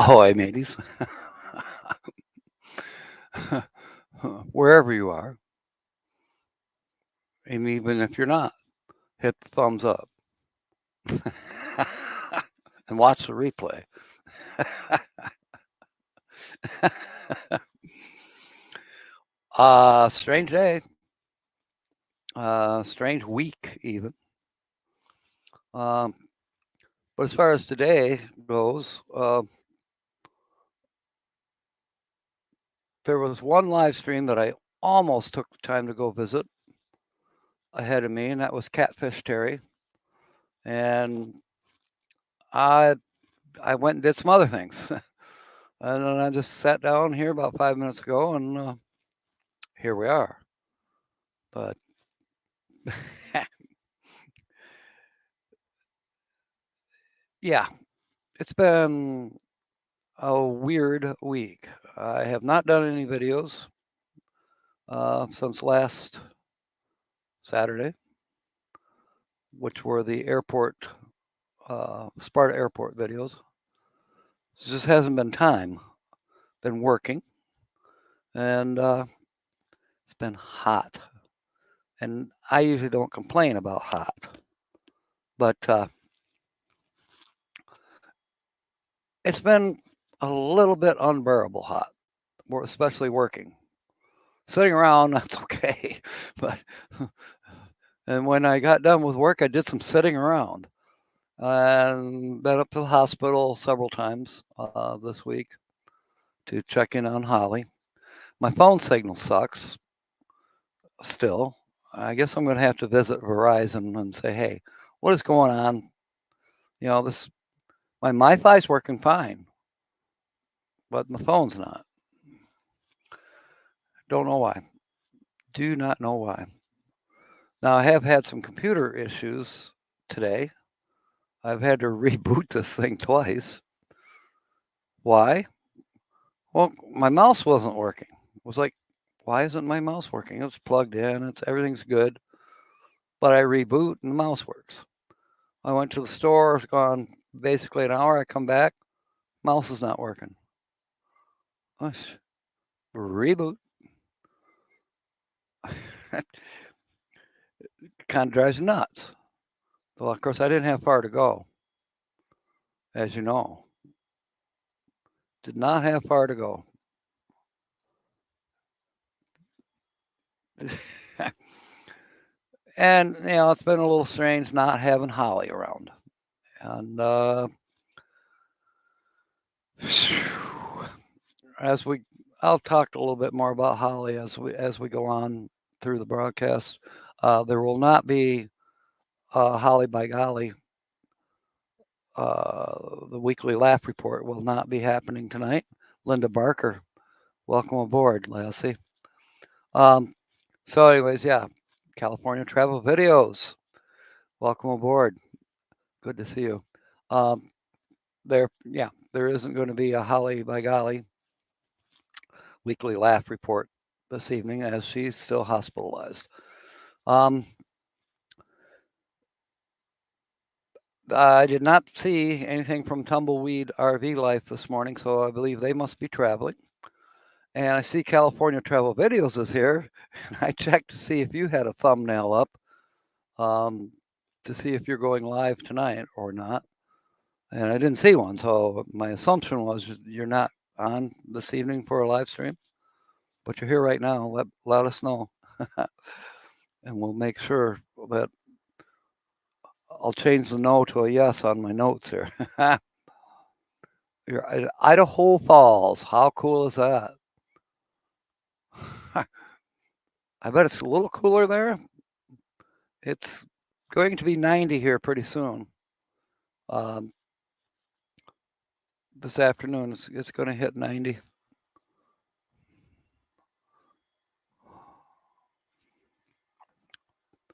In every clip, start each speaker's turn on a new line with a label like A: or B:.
A: Ahoy, mateys. Wherever you are, and even if you're not, hit the thumbs up and watch the replay. Strange day. Strange week, even. But as far as today goes, there was one live stream that I almost took the time to go visit ahead of me, and that was Catfish Terry. And I went and did some other things. And then I just sat down here about 5 minutes ago, and here we are. But yeah, it's been a weird week. I have not done any videos since last Saturday, which were the airport, Sparta Airport videos. It just hasn't been time. Been working, and it's been hot. And I usually don't complain about hot, but it's been a little bit unbearable hot, especially working. Sitting around, that's okay. But and when I got done with work, I did some sitting around, and been up to the hospital several times this week to check in on Holly. My phone signal sucks still. I guess I'm going to have to visit Verizon and say, hey, what is going on? You know, my MiFi's working fine, but my phone's not. Don't know why. Do not know why. Now, I have had some computer issues today. I've had to reboot this thing twice. Why? Well, my mouse wasn't working. It was like, why isn't my mouse working? It's plugged in. Everything's good. But I reboot and the mouse works. I went to the store. It's gone basically an hour. I come back. Mouse is not working. Reboot. Kind of drives you nuts. Well, of course, I didn't have far to go, as you know. Did not have far to go. And, you know, it's been a little strange not having Holly around. And I'll talk a little bit more about Holly as we go on through the broadcast. There will not be Holly by Golly. The weekly laugh report will not be happening tonight. Linda Barker, welcome aboard, Lassie. So anyways, yeah, California Travel Videos, welcome aboard. Good to see you. There isn't going to be a Holly by Golly weekly laugh report this evening as she's still hospitalized. I did not see anything from Tumbleweed RV Life this morning, so I believe they must be traveling. And I see California Travel Videos is here, and I checked to see if you had a thumbnail up to see if you're going live tonight or not. And I didn't see one, so my assumption was you're not on this evening for a live stream, but you're here right now. Let us know, and we'll make sure that I'll change the no to a yes on my notes here. You're at Idaho Falls. How cool is that? I bet it's a little cooler there. It's going to be 90 here pretty soon. This afternoon, it's going to hit 90.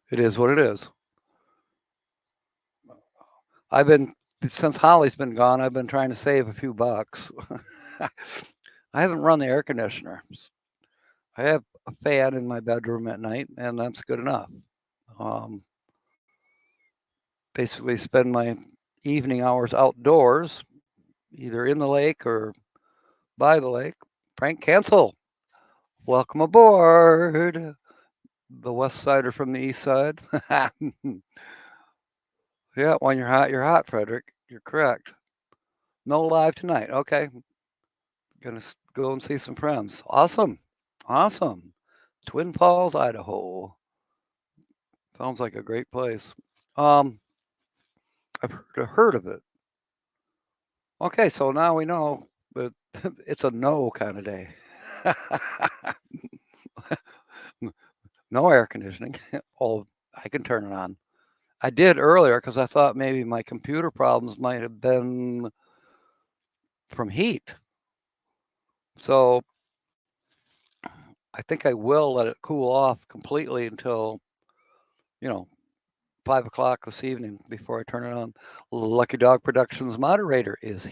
A: It is what it is. Since Holly's been gone, I've been trying to save a few bucks. I haven't run the air conditioner. I have a fan in my bedroom at night, and that's good enough. Basically spend my evening hours outdoors either in the lake or by the lake. Frank Cancel, welcome aboard. The west sider from the east side. Yeah, when you're hot, Frederick. You're correct. No live tonight. Okay. Gonna go and see some friends. Awesome. Awesome. Twin Falls, Idaho. Sounds like a great place. I've heard of it. Okay, so now we know that it's a no kind of day. No air conditioning. Oh, I can turn it on. I did earlier because I thought maybe my computer problems might have been from heat. So I think I will let it cool off completely until, 5 o'clock this evening before I turn it on. Lucky Dog Productions moderator is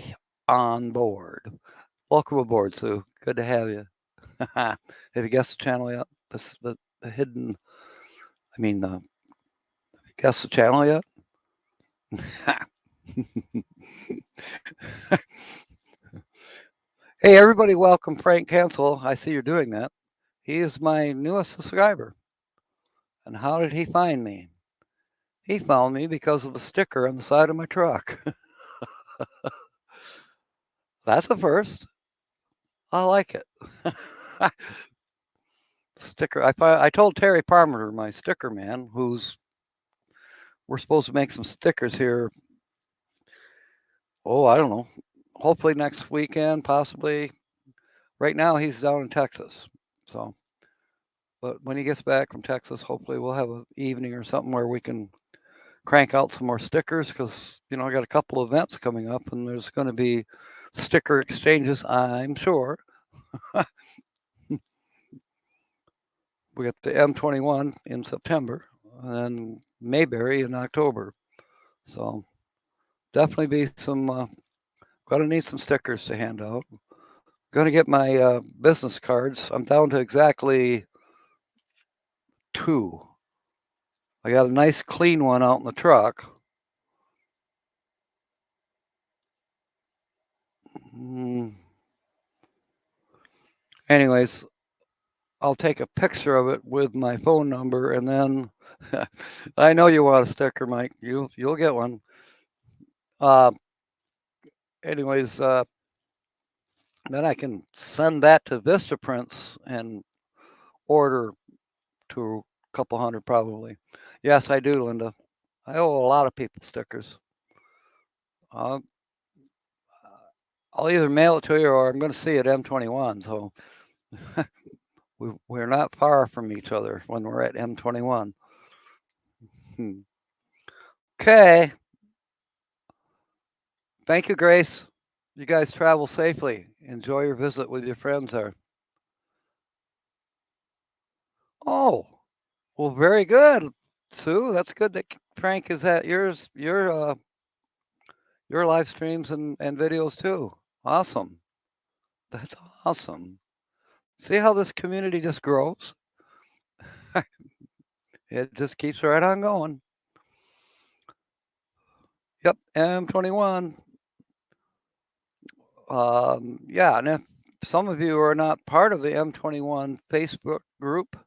A: on board. Welcome aboard, Sue. Good to have you. Have you guessed the channel yet? The hidden, have you guessed the channel yet? Hey, everybody, welcome Frank Cancel. I see you're doing that. He is my newest subscriber. And how did he find me? He found me because of a sticker on the side of my truck. That's a first. I like it. Sticker. I told Terry Palmer, my sticker man, we're supposed to make some stickers here. Oh, I don't know. Hopefully next weekend, possibly. Right now he's down in Texas. So, but when he gets back from Texas, hopefully we'll have an evening or something where we can crank out some more stickers because, I got a couple of events coming up and there's going to be sticker exchanges, I'm sure. We got the M21 in September and then Mayberry in October. So definitely be some, going to need some stickers to hand out. Going to get my business cards. I'm down to exactly 2. I got a nice clean one out in the truck. Anyways, I'll take a picture of it with my phone number and then I know you want a sticker, Mike. You'll get one. Anyways, then I can send that to Vistaprints and order to a couple hundred probably. Yes, I do, Linda. I owe a lot of people stickers. I'll either mail it to you or I'm going to see it M21. So we're not far from each other when we're at M21. Okay. Thank you, Grace. You guys travel safely. Enjoy your visit with your friends there. Oh, well, very good, Sue. That's good that Frank is at your live streams and videos too. Awesome. That's awesome. See how this community just grows? It just keeps right on going. Yep, M21. Yeah, and if some of you are not part of the M21 Facebook group,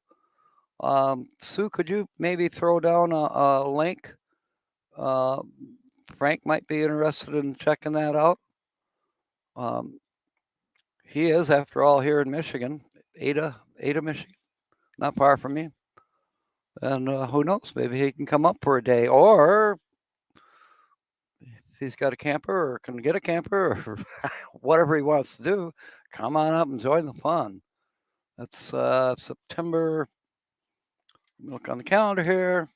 A: Sue, could you maybe throw down a link? Frank might be interested in checking that out. He is, after all, here in Michigan, Ada, Michigan, not far from me. And who knows, maybe he can come up for a day, or if he's got a camper or can get a camper or whatever he wants to do, come on up and join the fun. That's September. Look on the calendar here.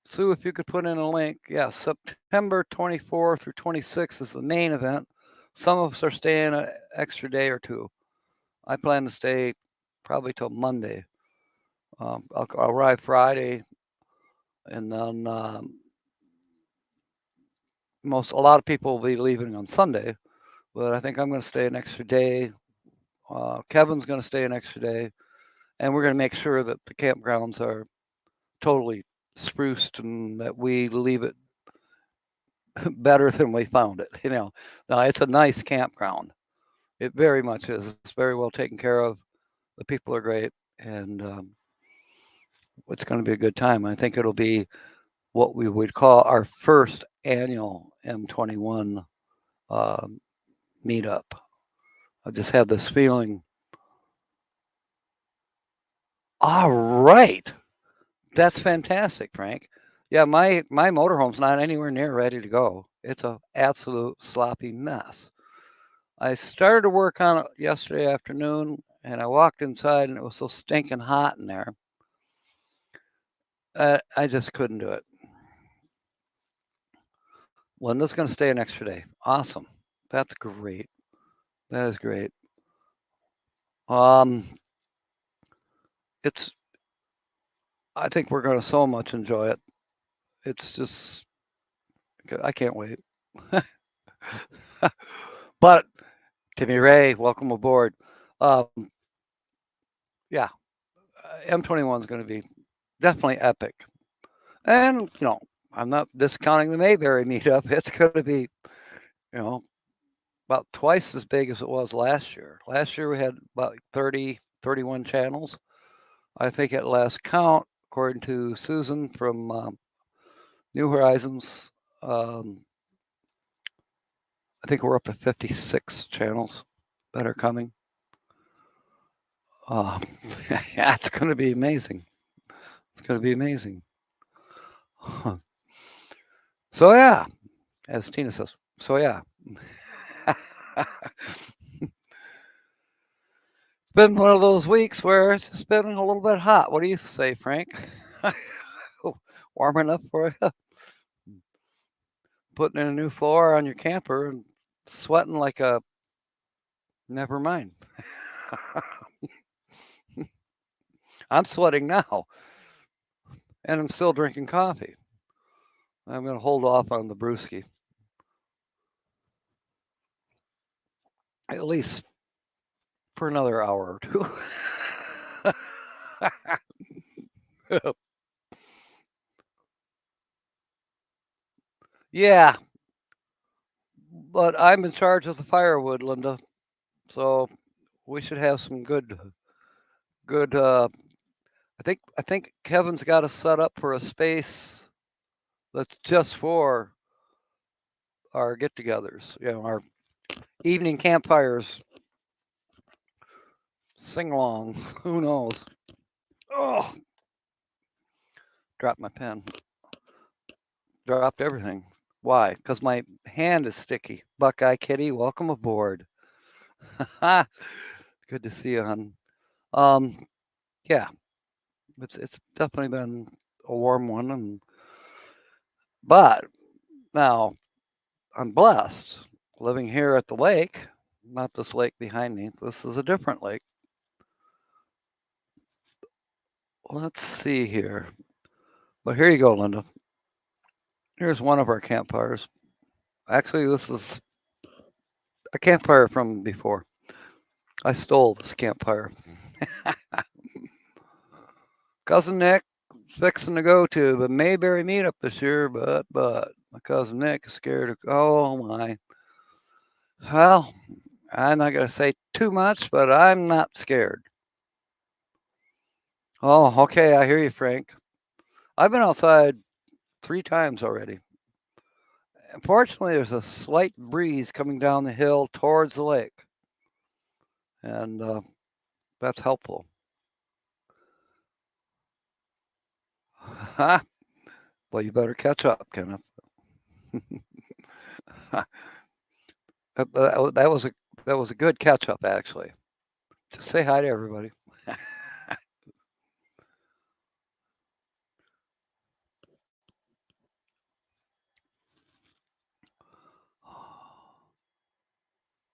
A: Sue, if you could put in a link. Yeah, September 24th through 26th is the main event. Some of us are staying an extra day or two. I plan to stay probably till Monday. I'll arrive Friday, and then a lot of people will be leaving on Sunday, but I think I'm going to stay an extra day. Kevin's going to stay an extra day, and we're going to make sure that the campgrounds are totally spruced and that we leave it better than we found it. Now, it's a nice campground. It very much is. It's very well taken care of. The people are great, and it's going to be a good time. I think it'll be what we would call our first annual M21 meetup. I just have this feeling. All right. That's fantastic, Frank. Yeah, my motorhome's not anywhere near ready to go. It's an absolute sloppy mess. I started to work on it yesterday afternoon, and I walked inside, and it was so stinking hot in there. I just couldn't do it. Linda's going to stay an extra day. Awesome. That's great. That is great. I think we're going to so much enjoy it. It's just, I can't wait. But Timmy Ray, welcome aboard. Yeah, M21 is going to be definitely epic. And, I'm not discounting the Mayberry meetup. It's going to be, about twice as big as it was last year. Last year we had about 30, 31 channels. I think at last count, according to Susan from New Horizons, I think we're up to 56 channels that are coming. Yeah, it's going to be amazing. It's going to be amazing. So yeah, as Tina says, so yeah. It's been one of those weeks where it's just been a little bit hot. What do you say, Frank? Warm enough for you? Putting in a new floor on your camper and sweating like a... Never mind. I'm sweating now, and I'm still drinking coffee. I'm going to hold off on the brewski. At least for another hour or two. Yeah, but I'm in charge of the firewood, Linda. So we should have some good. I think Kevin's got us set up for a space that's just for our get-togethers. Our evening campfires, sing-alongs. Who knows? Oh, dropped my pen. Dropped everything. Why? Because my hand is sticky. Buckeye Kitty, welcome aboard. Good to see you, hon. Yeah, it's definitely been a warm one, but now I'm blessed living here at the lake. Not this lake behind me. This is a different lake. Let's see here. But here you go, Linda. Here's one of our campfires. Actually, this is a campfire from before. I stole this campfire. Cousin Nick fixing to go to the Mayberry meetup this year, but my cousin Nick is scared of... Oh, my. Well, I'm not going to say too much, but I'm not scared. Oh, okay, I hear you, Frank. I've been outside 3 times already. Unfortunately, there's a slight breeze coming down the hill towards the lake, and that's helpful. Well, you better catch up, Kenneth. That was a good catch up, actually. Just say hi to everybody.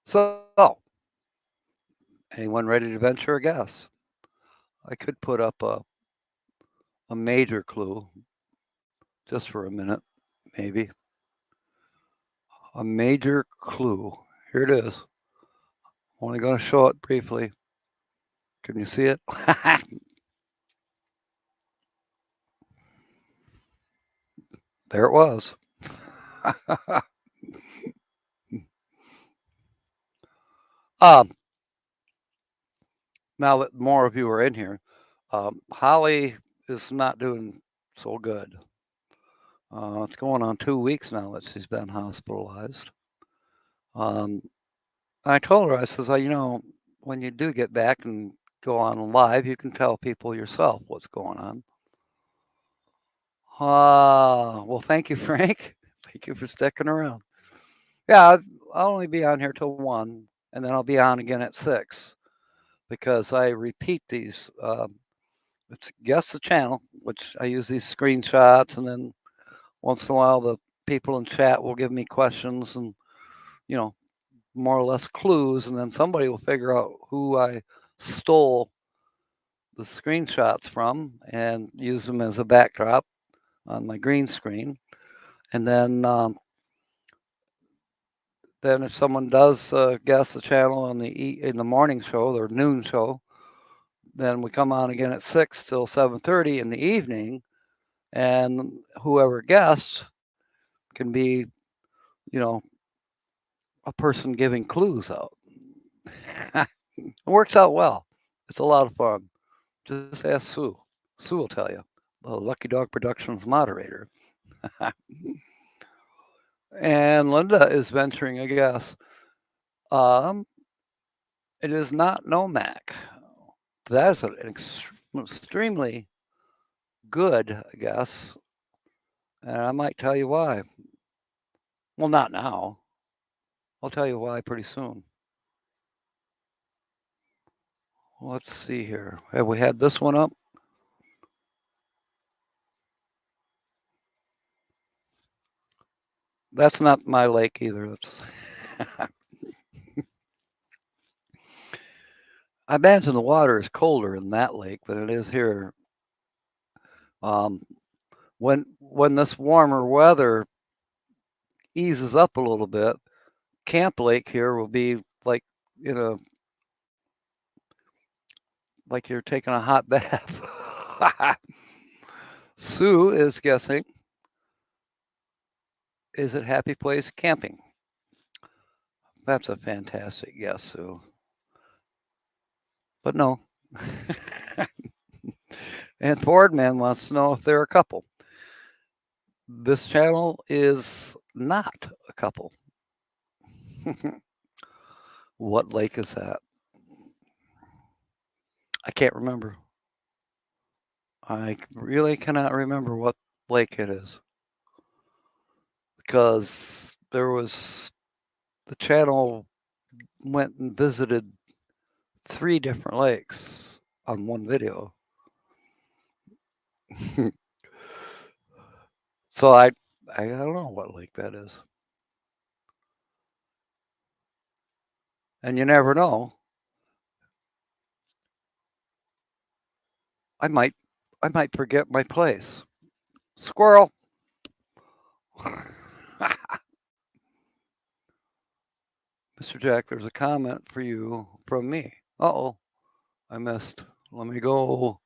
A: So, anyone ready to venture a guess? I could put up a major clue just for a minute, maybe. A major clue. Here it is. Only going to show it briefly. Can you see it? There it was. um, now that more of you are in here, Holly is not doing so good. It's going on 2 weeks now that she's been hospitalized. I told her, I says, when you do get back and go on live, you can tell people yourself what's going on. Well, thank you, Frank. Thank you for sticking around. Yeah, I'll only be on here till 1, and then I'll be on again at 6 because I repeat these. It's guess the channel, which I use these screenshots, and then once in a while the people in chat will give me questions and, more or less clues, and then somebody will figure out who I stole the screenshots from and use them as a backdrop on my green screen. And then if someone does guess the channel in the morning show or noon show, then we come on again at 6 till 7:30 in the evening, and whoever guessed can be, a person giving clues out. It works out well. It's a lot of fun. Just ask Sue. Sue will tell you. The Lucky Dog Productions moderator. And Linda is venturing a guess. It is not Nomac. That's an extremely good guess, and I might tell you why. Well, not now. I'll tell you why pretty soon. Let's see here. Have we had this one up? That's not my lake either. That's I imagine the water is colder in that lake than it is here. When this warmer weather eases up a little bit, Camp Lake here will be like like you're taking a hot bath. Sue is guessing. Is it Happy Place Camping? That's a fantastic guess, Sue. But no. And Fordman wants to know if they're a couple. This channel is not a couple. What lake is that? I can't remember. I really cannot remember what lake it is. Because the channel went and visited 3 different lakes on one video. So I don't know what lake that is. And you never know. I might forget my place. Squirrel. Mr. Jack, there's a comment for you from me. Uh-oh, I missed. Let me go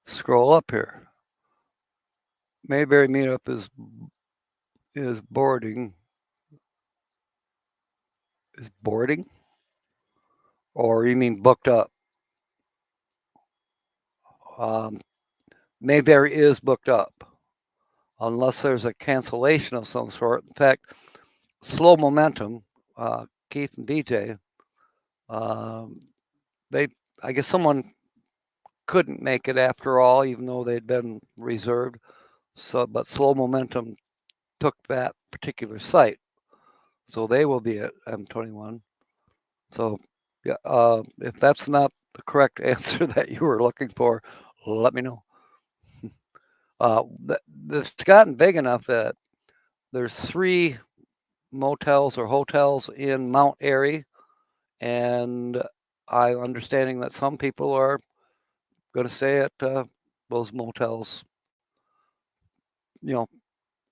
A: scroll up here. Mayberry Meetup is boarding. Is boarding? Or you mean booked up? Mayberry is booked up, unless there's a cancellation of some sort. In fact, Slo Momentum, Keith and BJ, I guess someone couldn't make it after all, even though they'd been reserved. But Slo Momentum took that particular site, so they will be at M21. So, yeah, if that's not the correct answer that you were looking for, let me know. It's gotten big enough that there's 3 motels or hotels in Mount Airy, and I'm understanding that some people are going to stay at those motels,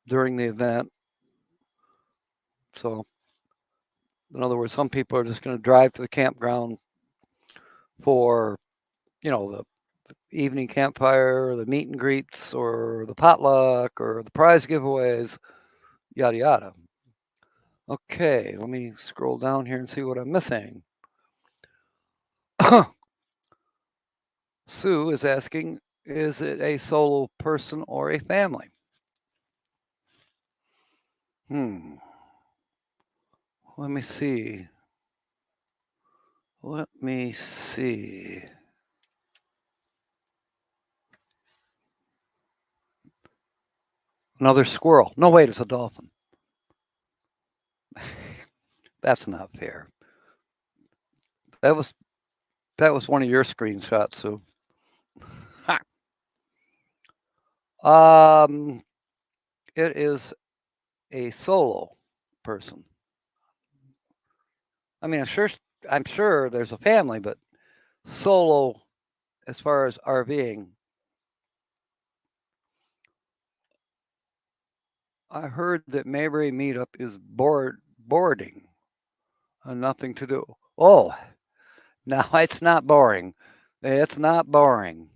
A: during the event. So, in other words, some people are just going to drive to the campground for, the evening campfire, or the meet and greets, or the potluck, or the prize giveaways. yada yada. Okay, let me scroll down here and see what I'm missing. Sue is asking, is it a solo person or a family? Let me see. Another squirrel. No, wait, it's a dolphin. That's not fair. That was one of your screenshots, Sue. It is a solo person. I mean, I'm sure there's a family, but solo as far as RVing. I heard that Mayberry Meetup is boarding. Nothing to do. Oh, no, it's not boring. It's not boring.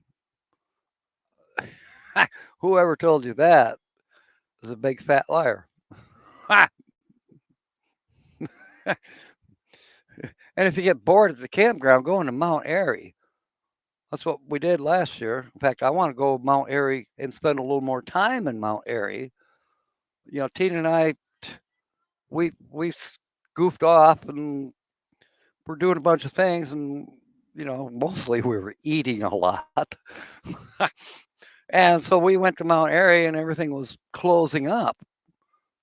A: Whoever told you that is a big fat liar. And if you get bored at the campground, go into Mount Airy. That's what we did last year. In fact, I want to go Mount Airy and spend a little more time in Mount Airy. You know, Tina and I, we goofed off and we're doing a bunch of things, and you know, mostly we were eating a lot. And so we went to Mount Airy, and everything was closing up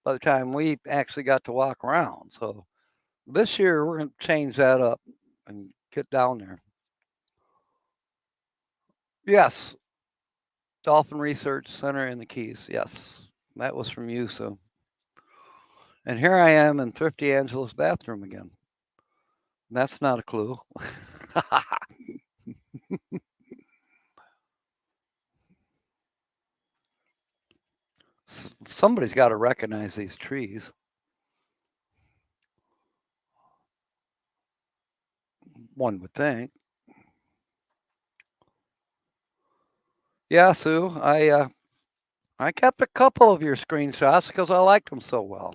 A: by the time we actually got to walk around. So this year we're going to change that up and get down there. Yes, Dolphin Research Center in the Keys. Yes, that was from you, so. And here I am in Thrifty Angela's bathroom again. That's not a clue. Somebody's got to recognize these trees. One would think. Yeah, Sue, I kept a couple of your screenshots because I liked them so well.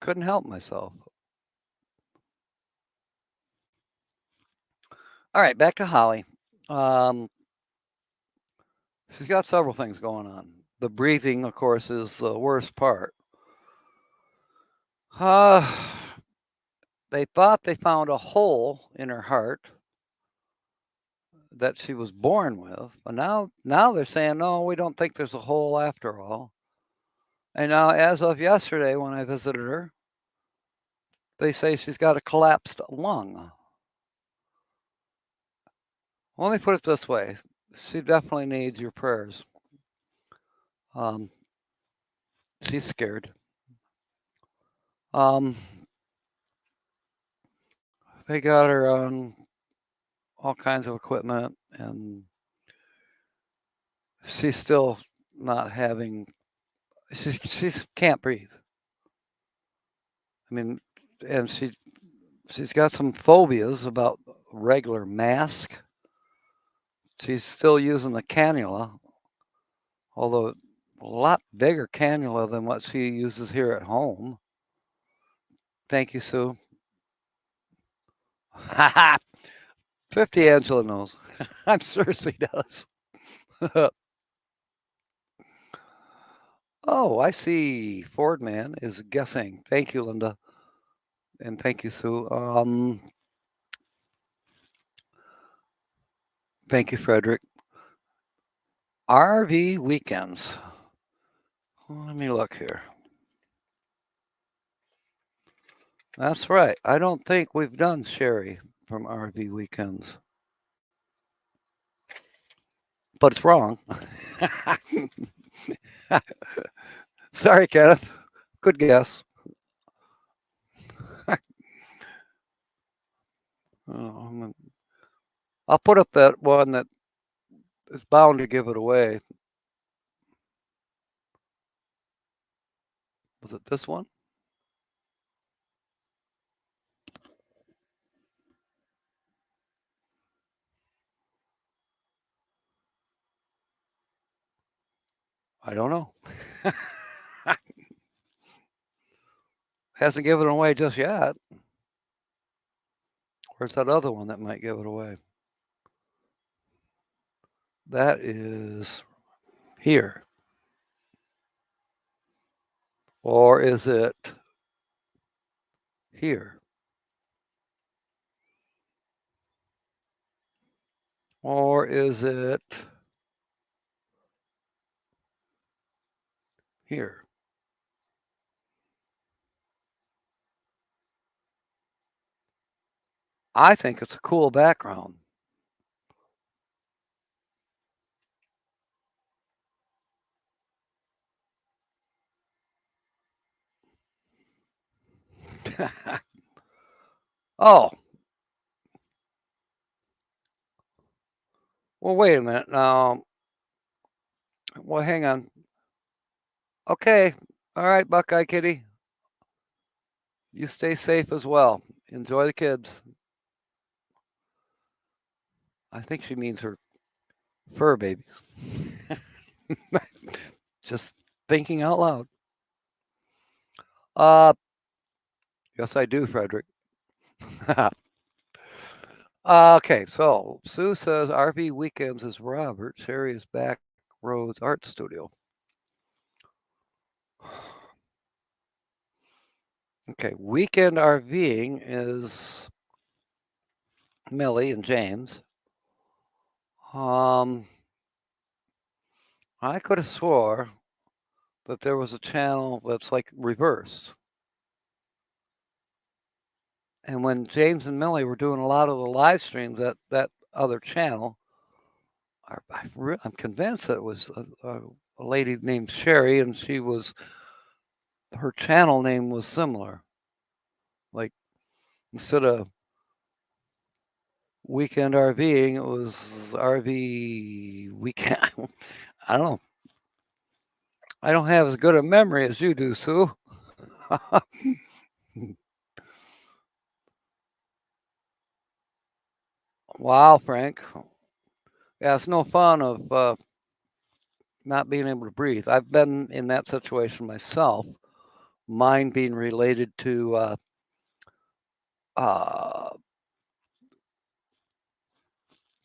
A: Couldn't help myself. All right, back to Holly. She's got several things going on. The breathing, of course, is the worst part. They thought they found a hole in her heart that she was born with, but now they're saying, no, we don't think there's a hole after all. And now, as of yesterday, when I visited her, they say she's got a collapsed lung. Well, let me put it this way. She definitely needs your prayers. She's scared. They got her on all kinds of equipment, and she's still not having. She can't breathe. I mean, and she's got some phobias about regular mask. She's still using the cannula, although a lot bigger cannula than what she uses here at home. Thank you, Sue. 50 Angela knows. I'm sure she does. Oh, I see. Ford Man is guessing. Thank you, Linda. And thank you, Sue. Thank you, Frederick. RV weekends. Let me look here. That's right. I don't think we've done Sherry from RV weekends. But it's wrong. Sorry, Kenneth. Good guess. I'll put up that one that is bound to give it away. Was it this one? I don't know. Hasn't given it away just yet. Where's that other one that might give it away? That is here. Or is it here? Or is it here? I think it's a cool background. Oh. Well, wait a minute. Now, well, hang on. Okay. All right, Buckeye Kitty. You stay safe as well. Enjoy the kids. I think she means her fur babies. Just thinking out loud. Yes, I do, Frederick. Okay, so Sue says RV Weekends is Robert. Sherry is Back Roads Art Studio. Okay, Weekend RVing is Millie and James. I could have swore that there was a channel that's like reversed. And when James and Millie were doing a lot of the live streams at that other channel, I'm convinced that it was a lady named Sherry, and her channel name was similar. Like instead of Weekend RVing, it was RV Weekend. I don't know. I don't have as good a memory as you do, Sue. Wow, Frank. Yeah, it's no fun of not being able to breathe. I've been in that situation myself. Mine being related to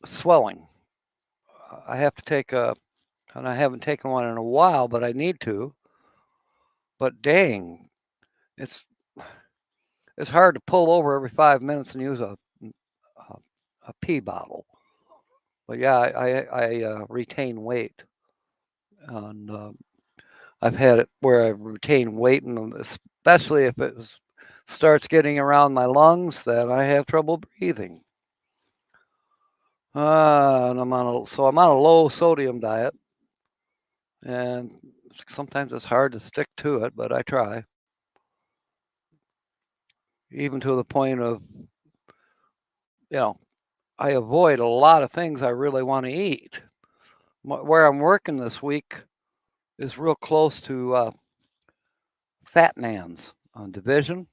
A: swelling. I have to take and I haven't taken one in a while, but I need to. But dang, it's hard to pull over every 5 minutes and use a pee bottle. But yeah, I retain weight, and I've had it where I retain weight, and especially if it starts getting around my lungs, then I have trouble breathing. And I'm on a low sodium diet, and sometimes it's hard to stick to it, but I try. Even to the point of, I avoid a lot of things I really want to eat. Where I'm working this week is real close to Fat Man's on Division,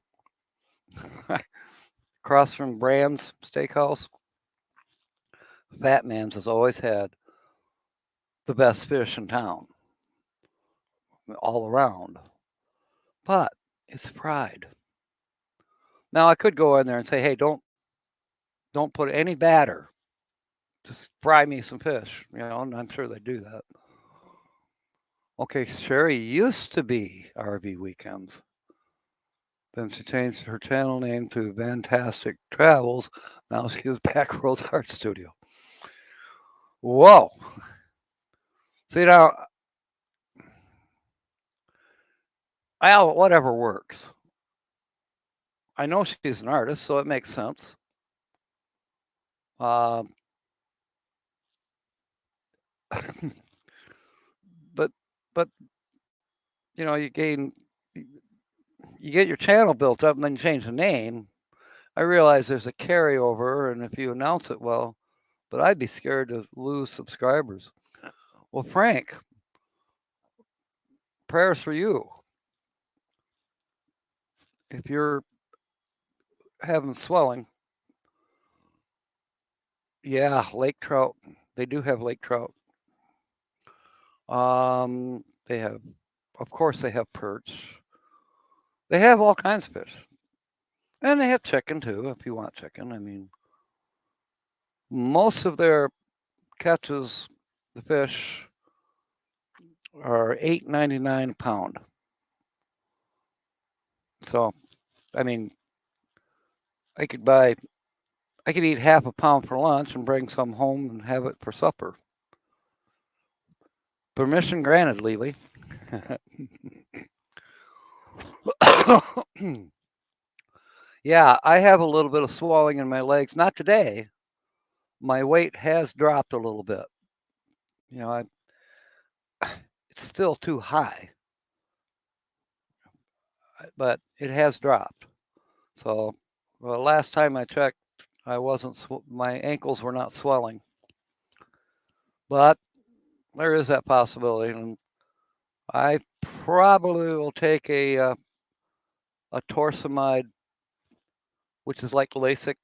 A: across from Brand's Steakhouse. Fat Man's has always had the best fish in town, all around. But it's fried. Now I could go in there and say, hey, don't put any batter. Just fry me some fish, and I'm sure they do that. Okay, Sherry used to be RV Weekends. Then she changed her channel name to Fantastic Travels. Now she is Back Roads Art Studio. Whoa. See now, whatever works. I know she's an artist, so it makes sense. But you get your channel built up and then you change the name. I realize there's a carryover, and if you announce it well, but I'd be scared to lose subscribers. Well, Frank, prayers for you. If you're having swelling, yeah, lake trout. They do have lake trout. They have, of course, they have perch. They have all kinds of fish. And they have chicken too, if you want chicken. I mean, most of their catches, the fish, are $8.99 a pound. So, I mean, I could eat half a pound for lunch and bring some home and have it for supper. Permission granted, Lily. Yeah, I have a little bit of swelling in my legs. Not today. My weight has dropped a little bit. You know, it's still too high, but it has dropped. So, the last time I checked, my ankles were not swelling. But there is that possibility, and I probably will take a torsemide, which is like LASIK.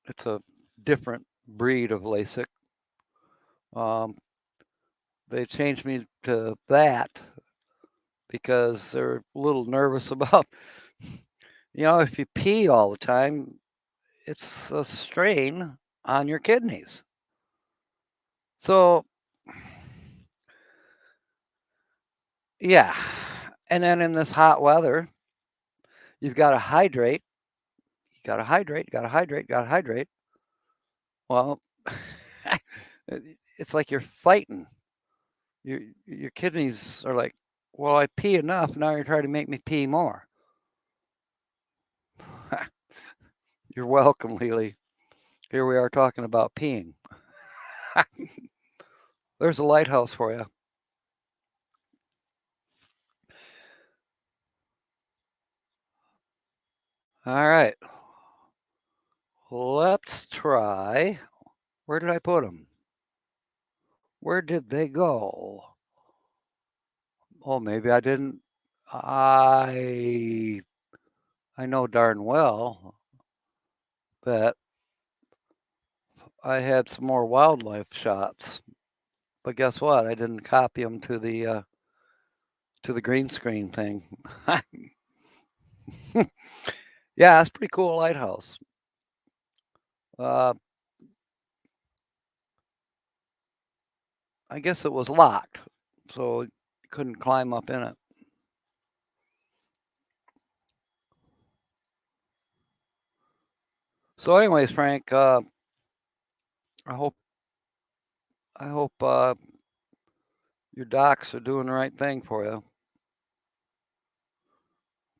A: It's a different breed of LASIK. They changed me to that because they're a little nervous about, if you pee all the time, it's a strain on your kidneys. So, yeah. And then in this hot weather, you've got to hydrate. You got to hydrate, got to hydrate, got to hydrate. Well, it's like you're fighting. Your kidneys are like, well, I pee enough. Now you're trying to make me pee more. You're welcome, Lily. Here we are talking about peeing. There's a lighthouse for you. All right. Let's try. Where did I put them? Where did they go? Oh, maybe I didn't. I know darn well that I had some more wildlife shots, but guess what? I didn't copy them to the green screen thing. Yeah, it's a pretty cool lighthouse. I guess it was locked, so you couldn't climb up in it. So, anyways, Frank, I hope your docks are doing the right thing for you.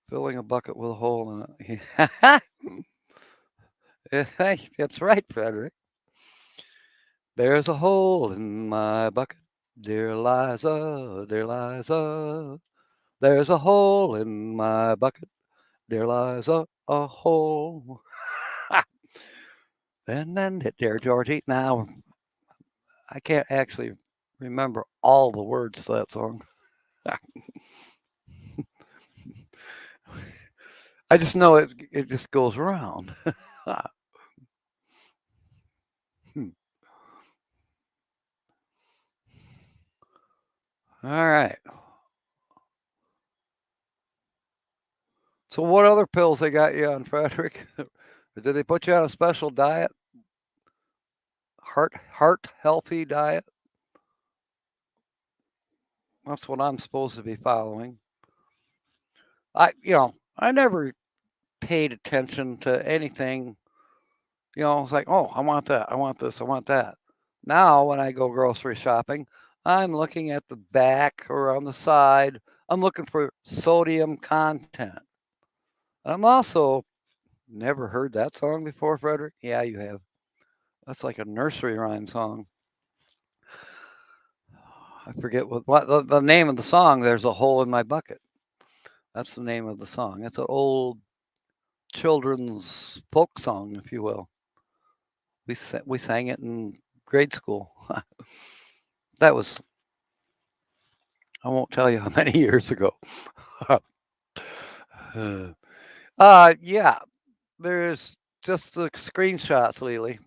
A: Filling a bucket with a hole in it. That's right, Frederick. There's a hole in my bucket, dear Liza, dear Liza. There's a hole in my bucket, dear Liza, a hole. And dear Georgie. Now, I can't actually remember all the words to that song. I just know it just goes around. All right. So what other pills they got you on, Frederick? Did they put you on a special diet? Heart healthy diet? That's what I'm supposed to be following. I never paid attention to anything. It's like, oh, I want that, I want this, I want that. Now when I go grocery shopping, I'm looking at the back or on the side. I'm looking for sodium content. I'm also never heard that song before, Frederick. Yeah, you have. That's like a nursery rhyme song. I forget what the name of the song. There's a hole in my bucket. That's the name of the song. It's an old children's folk song, if you will. We sang it in grade school. That was, I won't tell you how many years ago. Yeah, there's just the screenshots, Lily.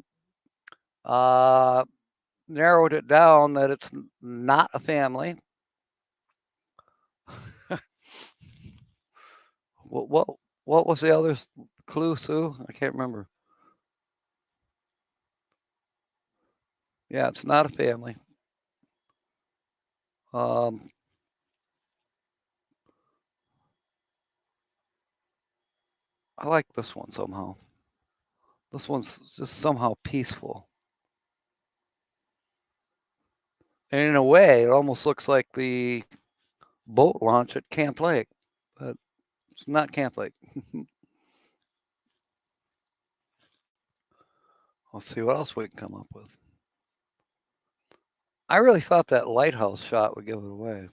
A: Narrowed it down that it's not a family. What was the other clue, Sue? I can't remember. Yeah, it's not a family. I like this one somehow. This one's just somehow peaceful. And in a way, it almost looks like the boat launch at Camp Lake, but it's not Camp Lake. Let's see what else we can come up with. I really thought that lighthouse shot would give it away.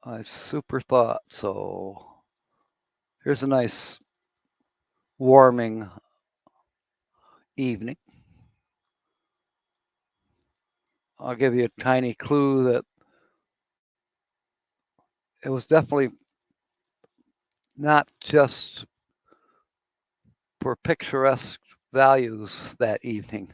A: I super thought so. Here's a nice warming evening. I'll give you a tiny clue that it was definitely not just for picturesque values that evening.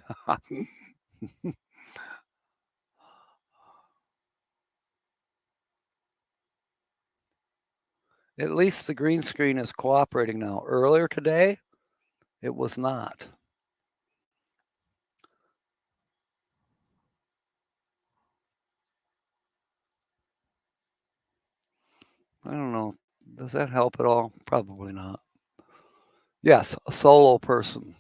A: At least the green screen is cooperating now. Earlier today, it was not. I don't know. Does that help at all? Probably not. Yes, a solo person.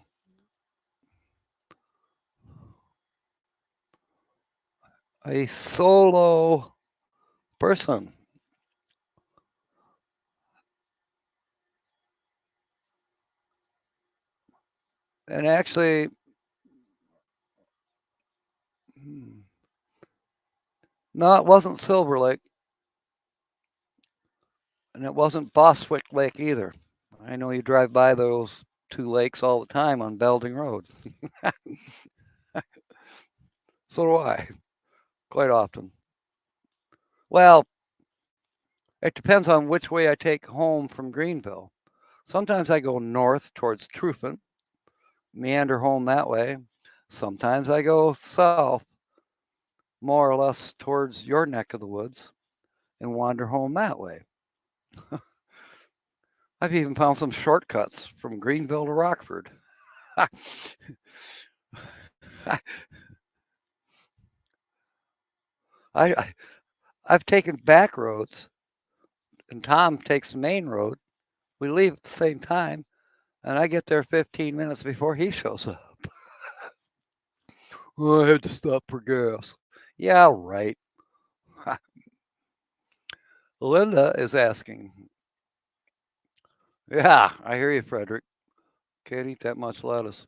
A: A solo person. And actually, no, it wasn't Silver Lake. And it wasn't Boswick Lake either. I know you drive by those two lakes all the time on Belding Road. So do I, quite often. Well, it depends on which way I take home from Greenville. Sometimes I go north towards Trufen, meander home that way. Sometimes I go south, more or less towards your neck of the woods, and wander home that way. I've even found some shortcuts from Greenville to Rockford. I've taken back roads, and Tom takes the main road. We leave at the same time, and I get there 15 minutes before he shows up. Oh, I had to stop for gas. Yeah, right. Linda is asking. Yeah, I hear you, Frederick. Can't eat that much lettuce.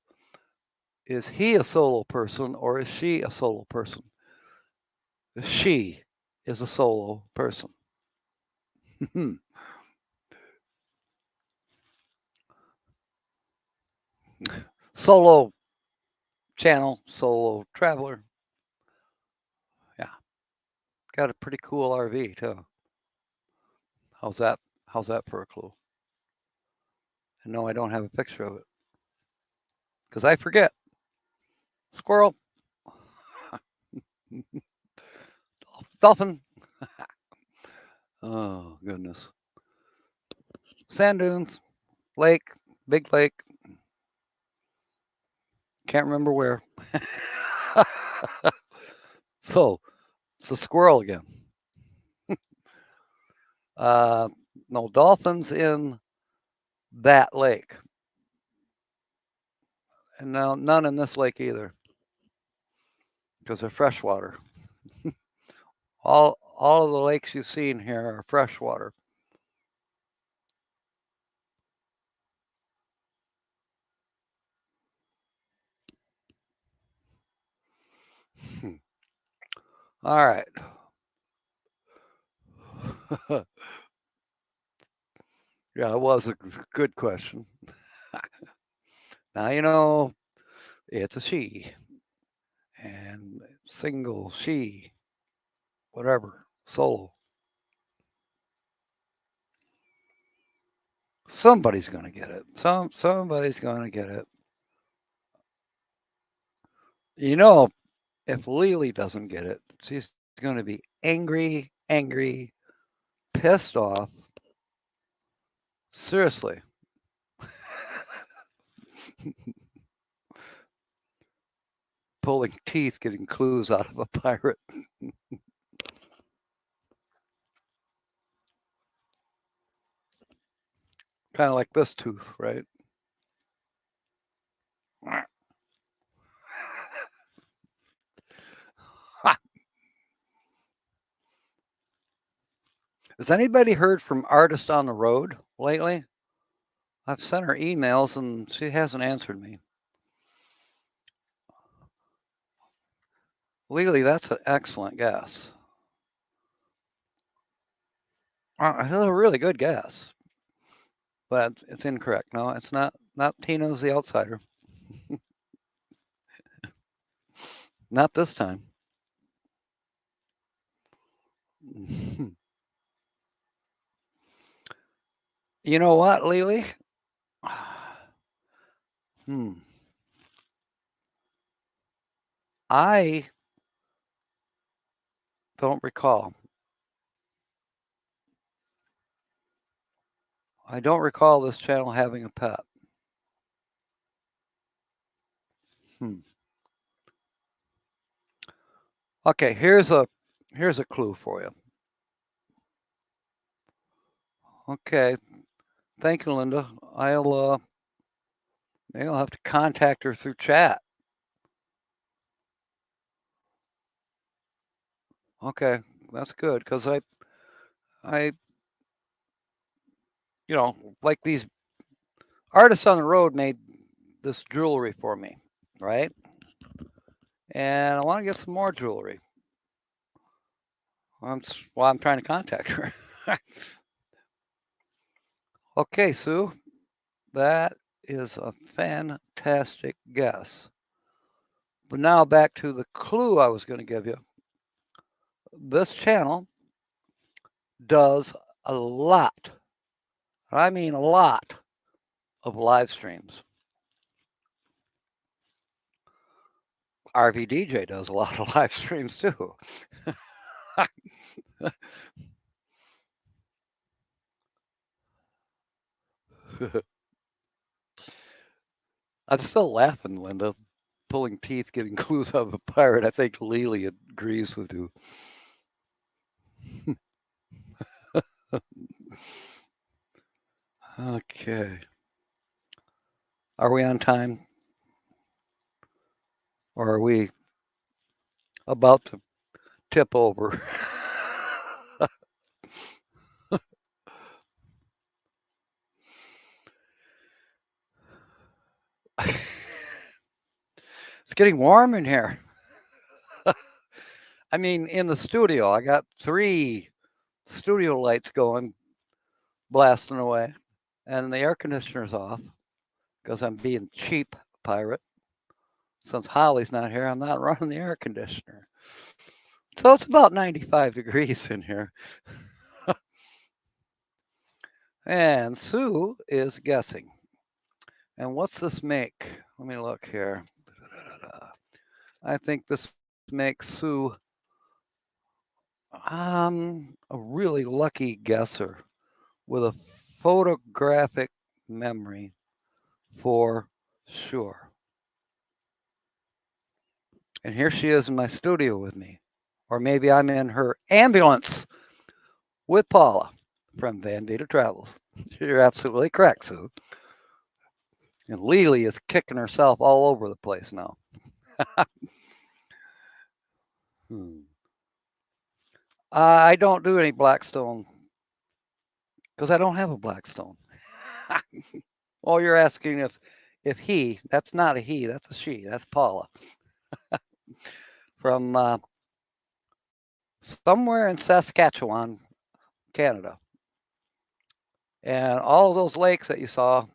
A: Is he a solo person or is she a solo person? She is a solo person. Solo channel, solo traveler. Yeah. Got a pretty cool RV too. How's that? How's that for a clue? And no, I don't have a picture of it. Because I forget. Squirrel. Dolphin. Oh, goodness. Sand dunes. Lake. Big lake. Can't remember where. So, it's a squirrel again. No dolphins in that lake. And now none in this lake either. Because they're freshwater. All of the lakes you've seen here are freshwater. All right. Yeah, it was a good question. Now you know it's a she. And single, she, whatever, solo. Somebody's going to get it. Somebody's going to get it. You know, if Lily doesn't get it, she's going to be angry, pissed off, Seriously. Pulling teeth, getting clues out of a pirate. Kind of like this tooth, right? Has anybody heard from Artist on the Road lately? I've sent her emails and she hasn't answered me. Legally, that's an excellent guess. That's a really good guess, but it's incorrect. No, it's not. Not Tina's the outsider. Not this time. You know what, Lily? I don't recall. I don't recall this channel having a pet. Okay, here's a clue for you. Okay, thank you, Linda. Maybe I'll have to contact her through chat. Okay, that's good because I, you know, like these Artists on the Road made this jewelry for me, right? And I want to get some more jewelry. That's why I'm trying to contact her. Okay, Sue, that is a fantastic guess. But now back to the clue I was going to give you. This channel does a lot, I mean a lot, of live streams. RV DJ does a lot of live streams too. I'm still laughing, Linda. Pulling teeth, getting clues out of a pirate. I think Lily agrees with you. Okay. Are we on time? Or are we about to tip over? It's getting warm in here. I mean, in the studio, I got 3 studio lights going, blasting away, and the air conditioner's off because I'm being cheap, pirate. Since Holly's not here, I'm not running the air conditioner. So it's about 95 degrees in here. And Sue is guessing. And what's this make? Let me look here. I think this makes Sue a really lucky guesser with a photographic memory for sure. And here she is in my studio with me. Or maybe I'm in her ambulance with Paula from Van Vita Travels. You're absolutely correct, Sue. And Lily is kicking herself all over the place now. I don't do any Blackstone because I don't have a Blackstone. Well, you're asking if he, that's not a he, that's a she, that's Paula. From somewhere in Saskatchewan, Canada. And all of those lakes that you saw,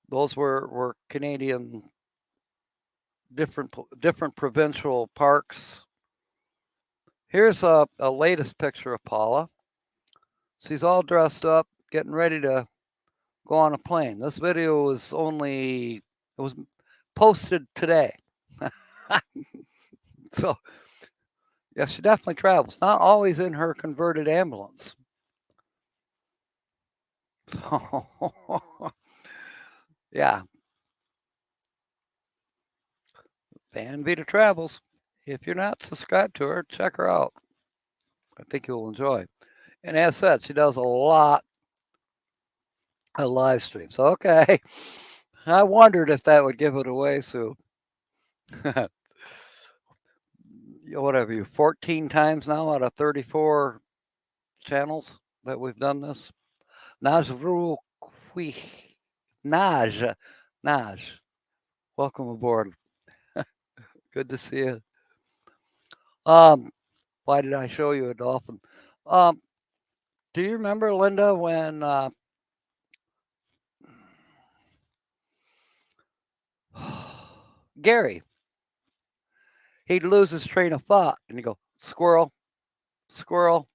A: those were Canadian, different provincial parks. Here's a latest picture of Paula. She's all dressed up, getting ready to go on a plane. This video was posted today. So, yeah, she definitely travels. Not always in her converted ambulance. Yeah. Van Vita Travels. If you're not subscribed to her, check her out. I think you'll enjoy. And as said, she does a lot of live streams. Okay. I wondered if that would give it away, Sue. What have you, 14 times now out of 34 channels that we've done this? Najrul Naj. Naj. Welcome aboard. Good to see you. Why did I show you a dolphin? Do you remember, Linda, when Gary, he'd lose his train of thought and he'd go, squirrel, squirrel.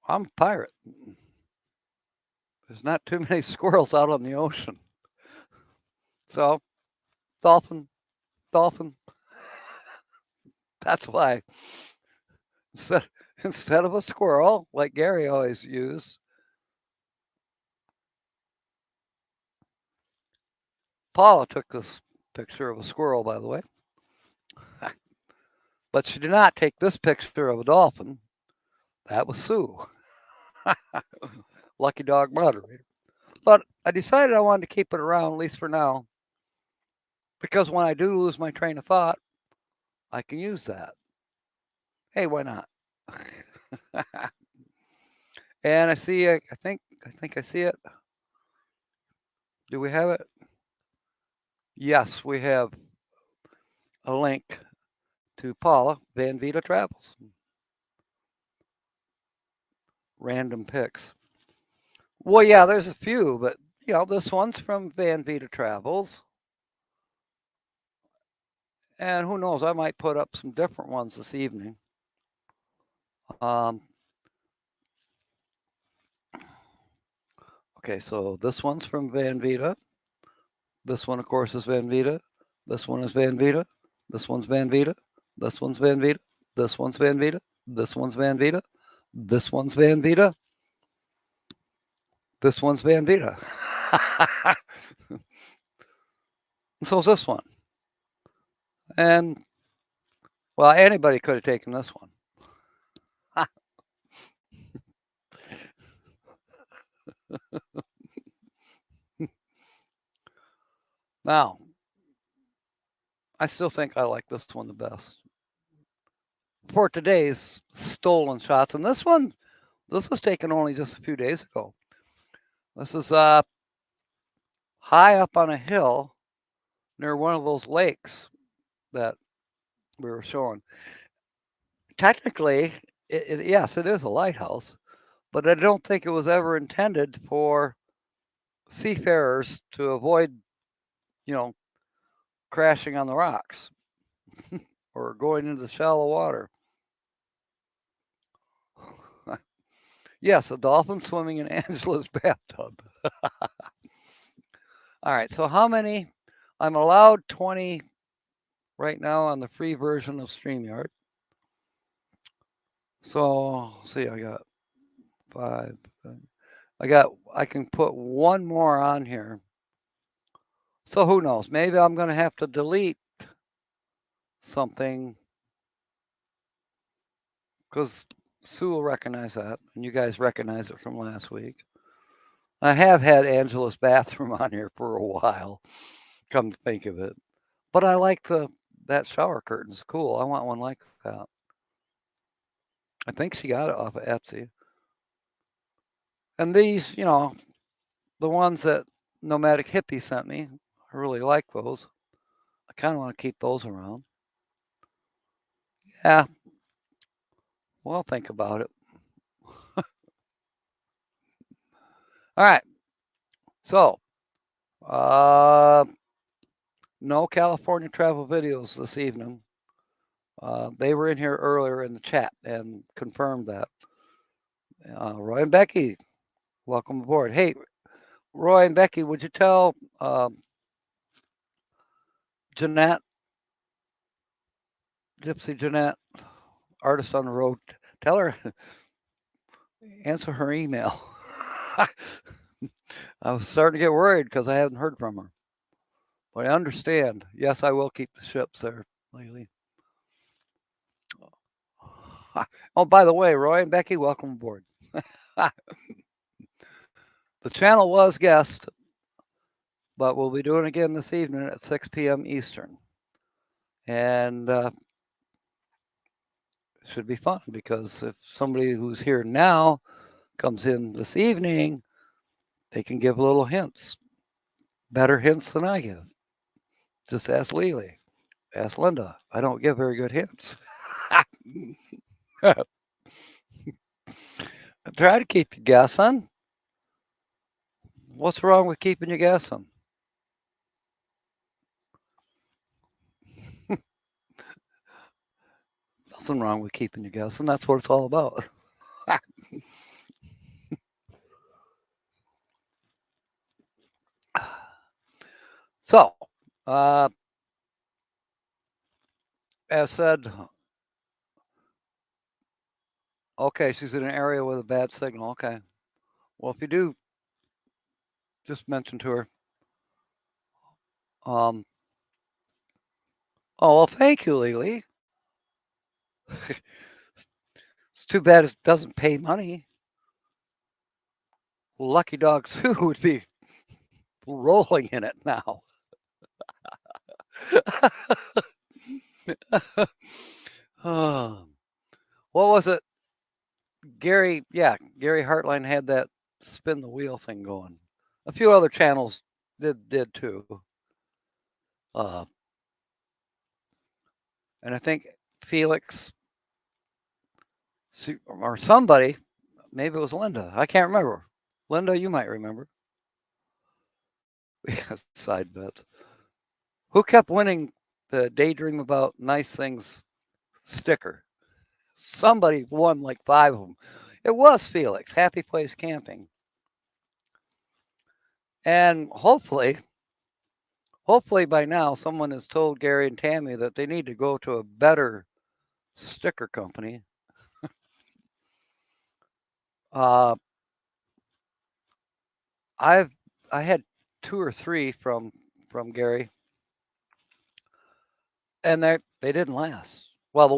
A: I'm a pirate. There's not too many squirrels out on the ocean. So, dolphin, dolphin. That's why instead of a squirrel, like Gary always used, Paula took this picture of a squirrel, by the way. But she did not take this picture of a dolphin. That was Sue. Lucky dog moderator. But I decided I wanted to keep it around, at least for now, because when I do lose my train of thought, I can use that. Hey, why not? And I see, I think I see it. Do we have it? Yes, we have a link to Paula Van Vita Travels. Random picks. Well, yeah, there's a few, but this one's from Van Vita Travels. And who knows, I might put up some different ones this evening. Okay, so this one's from Van Vita. This one, of course, is Van Vita. This one is Van Vita. This one's Van Vita. This one's Van Vita. This one's Van Vita. This one's Van Vita. This one's Van Vita. This one's Van Vita. And so is this one. And, well, anybody could have taken this one. Now, I still think I like this one the best for today's stolen shots. And this one, this was taken only just a few days ago. This is high up on a hill near one of those lakes that we were showing. Technically, yes, it is a lighthouse, but I don't think it was ever intended for seafarers to avoid, crashing on the rocks or going into the shallow water. Yes, a dolphin swimming in Angela's bathtub. All right, so how many? I'm allowed 20 right now on the free version of StreamYard. So, see, I got 5. I can put one more on here. So who knows? Maybe I'm going to have to delete something because Sue will recognize that, and you guys recognize it from last week. I have had Angela's bathroom on here for a while, come to think of it. But I like that shower curtain. It's cool. I want one like that. I think she got it off of Etsy. And these, the ones that Nomadic Hippie sent me, I really like those. I kind of want to keep those around. Yeah. Well, think about it. All right. So, no California travel videos this evening. They were in here earlier in the chat and confirmed that. Roy and Becky, welcome aboard. Hey, Roy and Becky, would you tell Jeanette, Gypsy Jeanette, artist on the road, tell her answer her email. I was starting to get worried because I hadn't heard from her. But I understand. Yes, I will keep the ships there, Lily. Oh, by the way, Roy and Becky, welcome aboard. The channel was guest, but we'll be doing it again this evening at 6 p.m. Eastern. And it should be fun because if somebody who's here now comes in this evening, they can give little hints. Better hints than I give. Just ask Lily. Ask Linda. I don't give very good hints. I try to keep you guessing. What's wrong with keeping you guessing? Nothing wrong with keeping you guessing. That's what it's all about. So, as said, okay, she's in an area with a bad signal. Okay. Well, if you do, just mention to her. Oh, well, thank you, Lily. It's too bad it doesn't pay money. Lucky Dog Sue would be rolling in it now. What was it? Gary Hartline had that spin the wheel thing going. A few other channels did too. And I think Felix or somebody, maybe it was Linda. I can't remember. Linda, you might remember. Side bets. Who kept winning the Daydream About Nice Things sticker? Somebody won like 5 of them. It was Felix, Happy Place Camping. And hopefully by now someone has told Gary and Tammy that they need to go to a better sticker company. I had 2 or 3 from Gary, and they didn't last. Well, the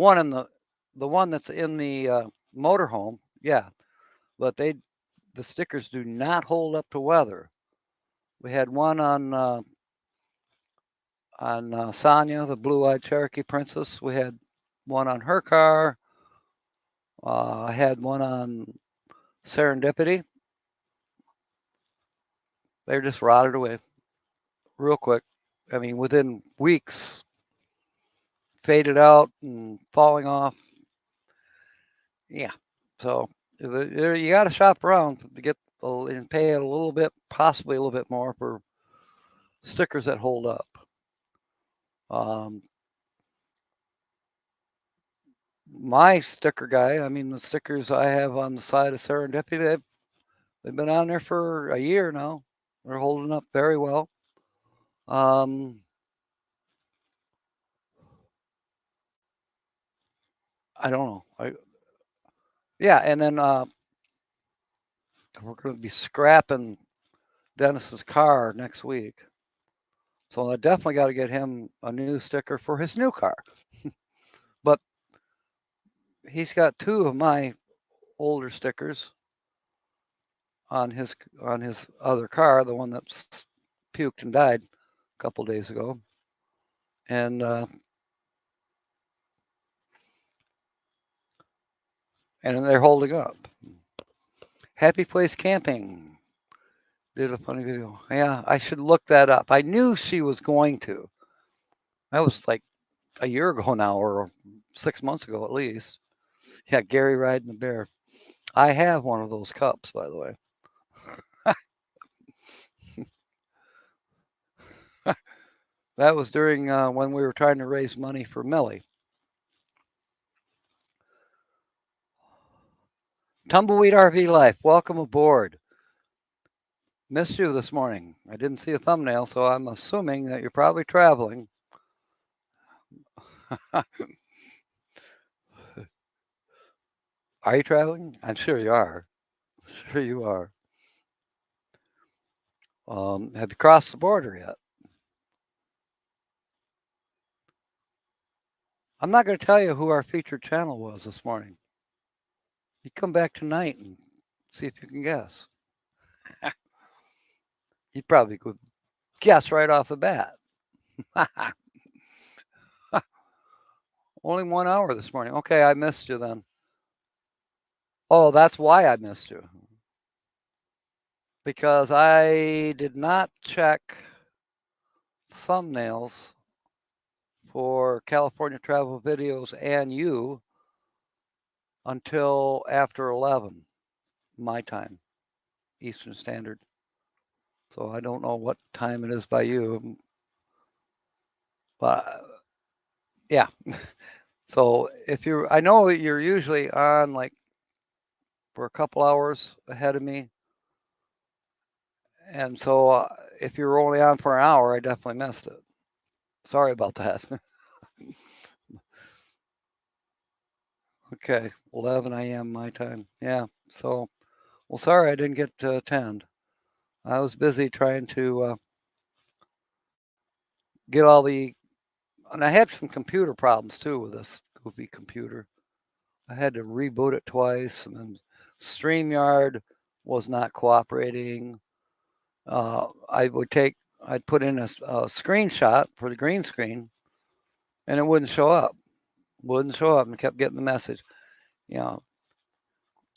A: one that's in the motorhome, yeah, but the stickers do not hold up to weather. We had one on Sonia, the blue-eyed Cherokee Princess. We had one on her car. I had one on Serendipity. They're just rotted away real quick. I mean, within weeks, faded out and falling off. Yeah. So you got to shop around to get and pay a little bit, possibly a little bit more for stickers that hold up. My sticker guy, I mean, the stickers I have on the side of Serendipity, they've been on there for a year now. They're holding up very well. I don't know. Yeah, and then we're going to be scrapping Dennis's car next week. So I definitely got to get him a new sticker for his new car. But he's got 2 of my older stickers on his other car, the one that's puked and died a couple days ago. And they're holding up. Happy Place Camping did a funny video. Yeah, I should look that up. I knew she was going to. That was like a year ago now, or 6 months ago at least. Yeah, Gary riding the bear. I have one of those cups, by the way. That was during when we were trying to raise money for Millie. Tumbleweed RV Life, welcome aboard. Missed you this morning. I didn't see a thumbnail, so I'm assuming that you're probably traveling. Are you traveling? I'm sure you are. Sure you are. Have you crossed the border yet? I'm not going to tell you who our featured channel was this morning. You come back tonight and see if you can guess. You probably could guess right off the bat. Only 1 hour this morning. Okay, I missed you then. Oh, that's why I missed you. Because I did not check thumbnails for California travel videos and you until after 11 my time, Eastern Standard. So I don't know what time it is by you. But yeah. So if you're, I know you're usually on like for a couple hours ahead of me. And so if you're only on for an hour, I definitely missed it. Sorry about that. Okay, 11 a.m. my time. Yeah, so, well, sorry I didn't get to attend. I was busy trying to get all the, and I had some computer problems too with this goofy computer. I had to reboot it twice, and then StreamYard was not cooperating. I'd put in a screenshot for the green screen, and it wouldn't show up. And kept getting the message,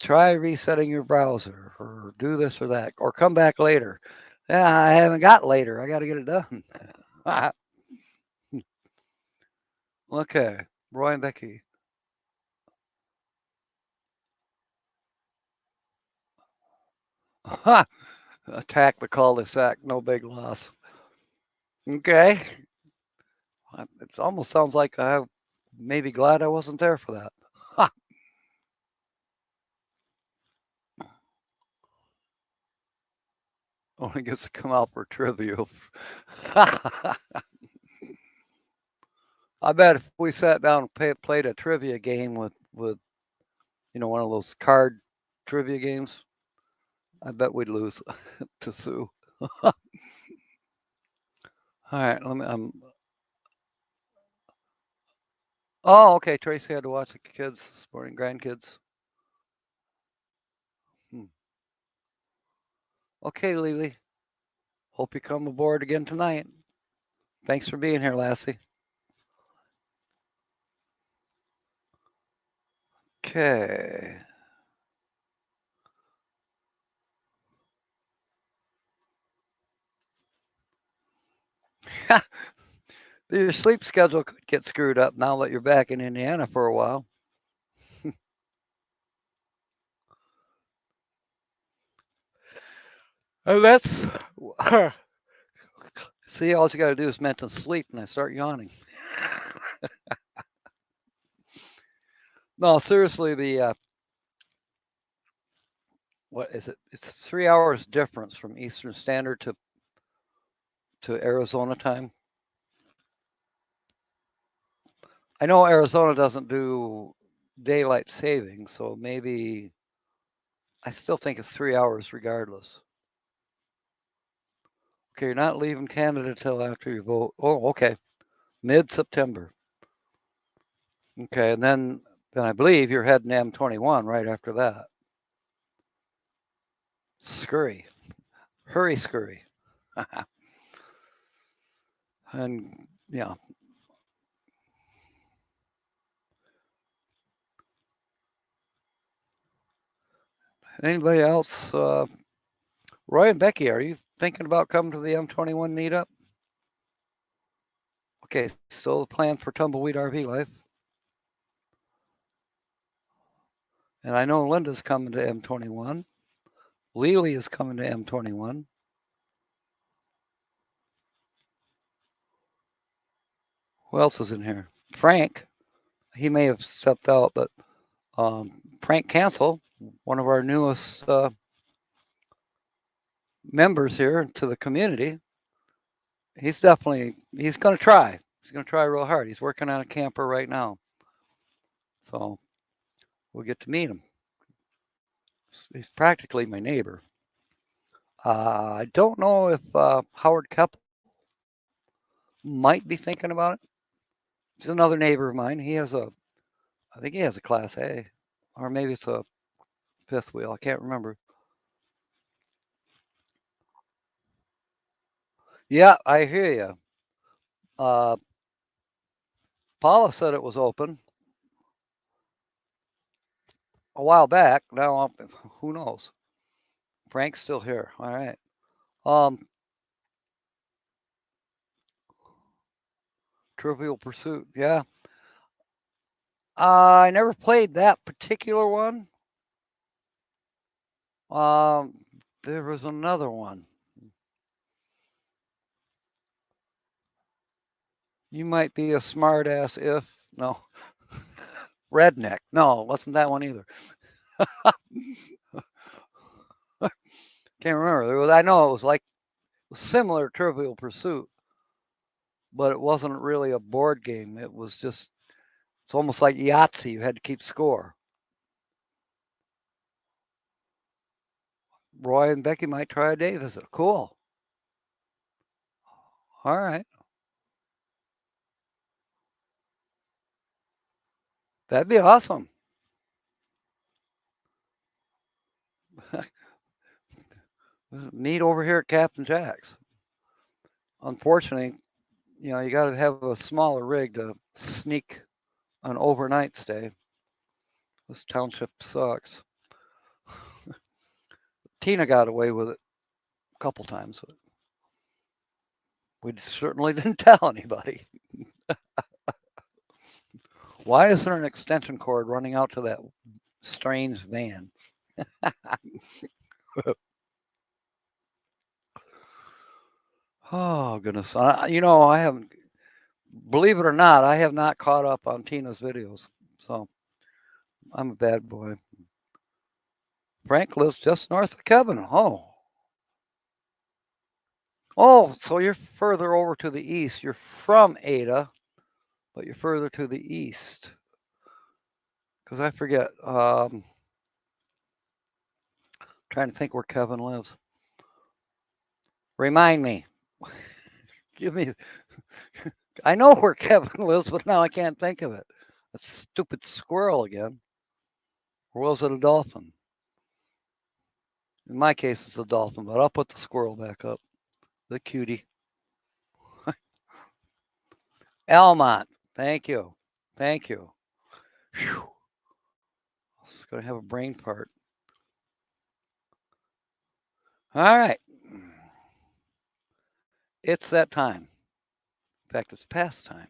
A: try resetting your browser or do this or that, or come back later. Yeah, I haven't got later. I got to get it done. Okay, Roy and Becky. Attack the cul-de-sac, no big loss. Okay. It almost sounds like I may be glad I wasn't there for that. Only gets to come out for trivia. I bet if we sat down and played a trivia game with one of those card trivia games, I bet we'd lose to Sue. All right, oh, okay. Tracy had to watch the kids this morning, grandkids. Okay, Lily. Hope you come aboard again tonight. Thanks for being here, Lassie. Okay. Your sleep schedule could get screwed up now that you're back in Indiana for a while. And that's see, all you got to do is mention sleep, and I start yawning. No, seriously, the what is it? It's 3 hours difference from Eastern Standard to Arizona time. I know Arizona doesn't do daylight saving, so maybe I still think it's 3 hours regardless. Okay, you're not leaving Canada till after you vote. Oh, okay. Mid-September. Okay, and then I believe you're heading to M21 right after that. Scurry. Hurry, scurry. And yeah. Anybody else? Roy and Becky, are you thinking about coming to the M21 meetup? Okay, still the plans for Tumbleweed RV Life. And I know Linda's coming to M21. Lily is coming to M21. Who else is in here? Frank. He may have stepped out, but Frank Cancel, one of our newest members here to the community, he's going to try. He's going to try real hard. He's working on a camper right now. So we'll get to meet him. He's practically my neighbor. I don't know if Howard Keppel might be thinking about it. He's another neighbor of mine. I think he has a Class A, or maybe it's a fifth wheel. I can't remember. Yeah, I hear you. Paula said it was open a while back. Now, who knows? Frank's still here. All right. Trivial Pursuit. Yeah. I never played that particular one. There was another one. You might be a smartass if no. Redneck. No, wasn't that one either. Can't remember. I know it was like similar Trivial Pursuit, but it wasn't really a board game. It was just, it's almost like Yahtzee. You had to keep score. Roy and Becky might try a day visit. Cool. All right. That'd be awesome. Meet over here at Captain Jack's. Unfortunately, you know, you got to have a smaller rig to sneak an overnight stay. This township sucks. Tina got away with it a couple times, but we certainly didn't tell anybody. Why is there an extension cord running out to that strange van? Oh, goodness. You know, I haven't, believe it or not, I have not caught up on Tina's videos. So I'm a bad boy. Frank lives just north of Kevin. Oh, so you're further over to the east. You're from Ada, but you're further to the east. Because I forget. Trying to think where Kevin lives. Remind me. Give me. I know where Kevin lives, but now I can't think of it. That stupid squirrel again. Or was it a dolphin? In my case, it's a dolphin, but I'll put the squirrel back up. The cutie. Almont. Thank you. Thank you. Whew. I was going to have a brain fart. All right. It's that time. In fact, it's past time.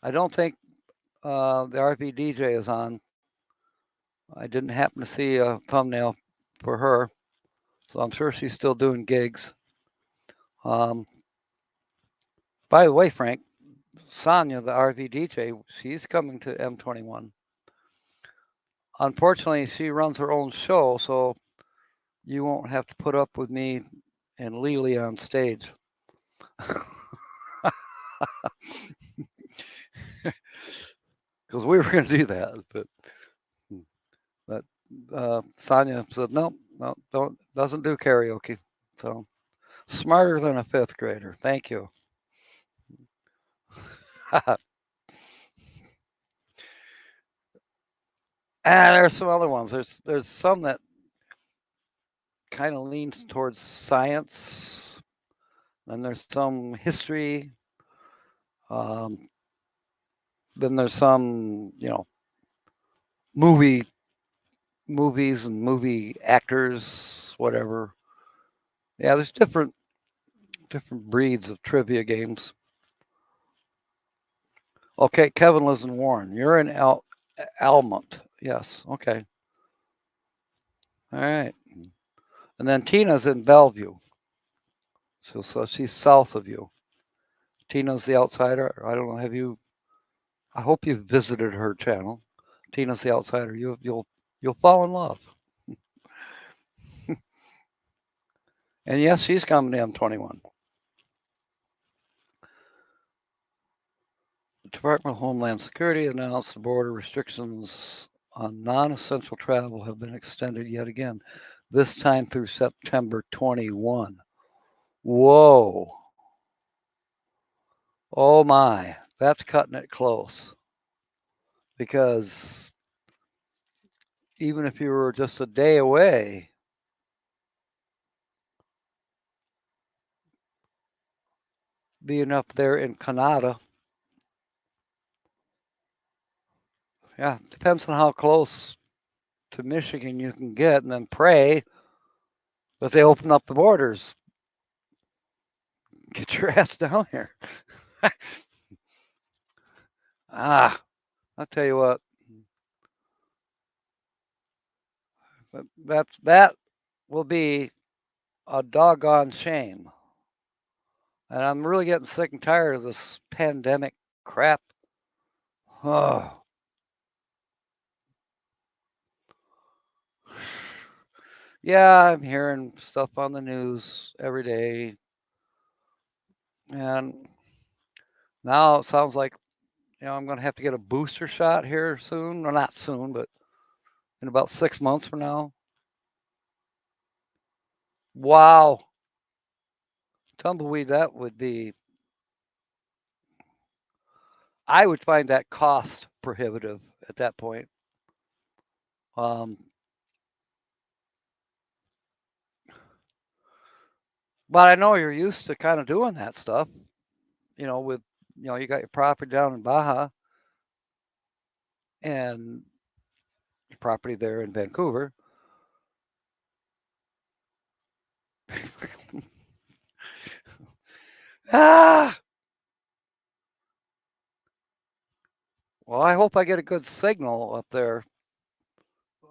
A: I don't think the RV DJ is on. I didn't happen to see a thumbnail for her, so I'm sure she's still doing gigs. By the way, Frank, Sonia, the RV DJ, she's coming to M21. Unfortunately, she runs her own show, so you won't have to put up with me and Lily on stage. Because we were going to do that, but Sonia said no, doesn't do karaoke. So smarter than a fifth grader. Thank you. There's some other ones. There's some that kind of leans towards science. Then there's some history. Then there's some, you know, movies and movie actors, whatever. Yeah, there's different breeds of trivia games. Okay, Kevin lives in Warren. You're in Almont. Yes. Okay. All right. And then Tina's in Bellevue. So she's south of you. Tina's the Outsider. I don't know. I hope you've visited her channel. Tina's the Outsider. You'll fall in love. And yes, she's coming to M21. The Department of Homeland Security announced the border restrictions on non-essential travel have been extended yet again, this time through September 21. Whoa. Oh my, that's cutting it close. Because even if you were just a day away, being up there in Canada, yeah, depends on how close to Michigan you can get, and then pray that they open up the borders. Get your ass down here. I'll tell you what, that will be a doggone shame. And I'm really getting sick and tired of this pandemic crap. Oh. Yeah, I'm hearing stuff on the news every day. And now it sounds like, I'm going to have to get a booster shot here soon. Well, not soon, but in about 6 months from now. Wow. Tumbleweed, that would be, I would find that cost prohibitive at that point. But I know you're used to kind of doing that stuff, with, you got your property down in Baja and your property there in Vancouver. Well, I hope I get a good signal up there.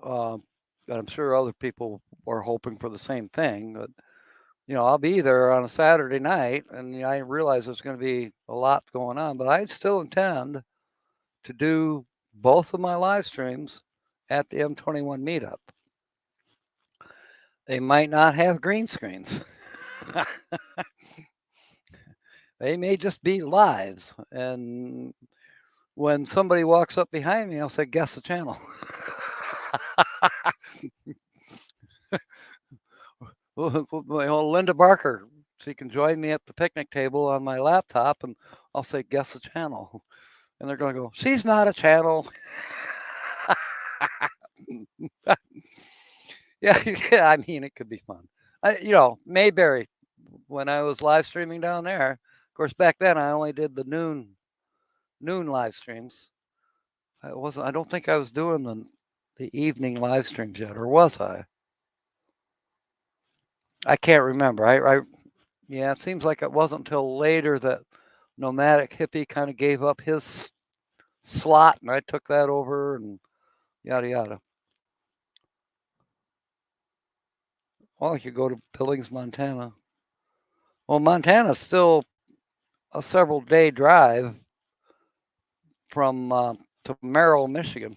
A: And I'm sure other people are hoping for the same thing. But, I'll be there on a Saturday night, and I realize there's going to be a lot going on, but I still intend to do both of my live streams at the M21 meetup. They might not have green screens. They may just be lives. And when somebody walks up behind me, I'll say, guess the channel. Linda Barker, she can join me at the picnic table on my laptop, and I'll say, guess the channel. And they're going to go, she's not a channel. Yeah, I mean, it could be fun. Mayberry, when I was live streaming down there, of course, back then I only did the noon live streams. I don't think I was doing the evening live streams yet, or was I? I can't remember. Yeah, it seems like it wasn't until later that Nomadic Hippie kind of gave up his slot, and I took that over, and yada yada. Well, I could go to Billings, Montana. Well, Montana's still a several day drive from to Merrill, Michigan.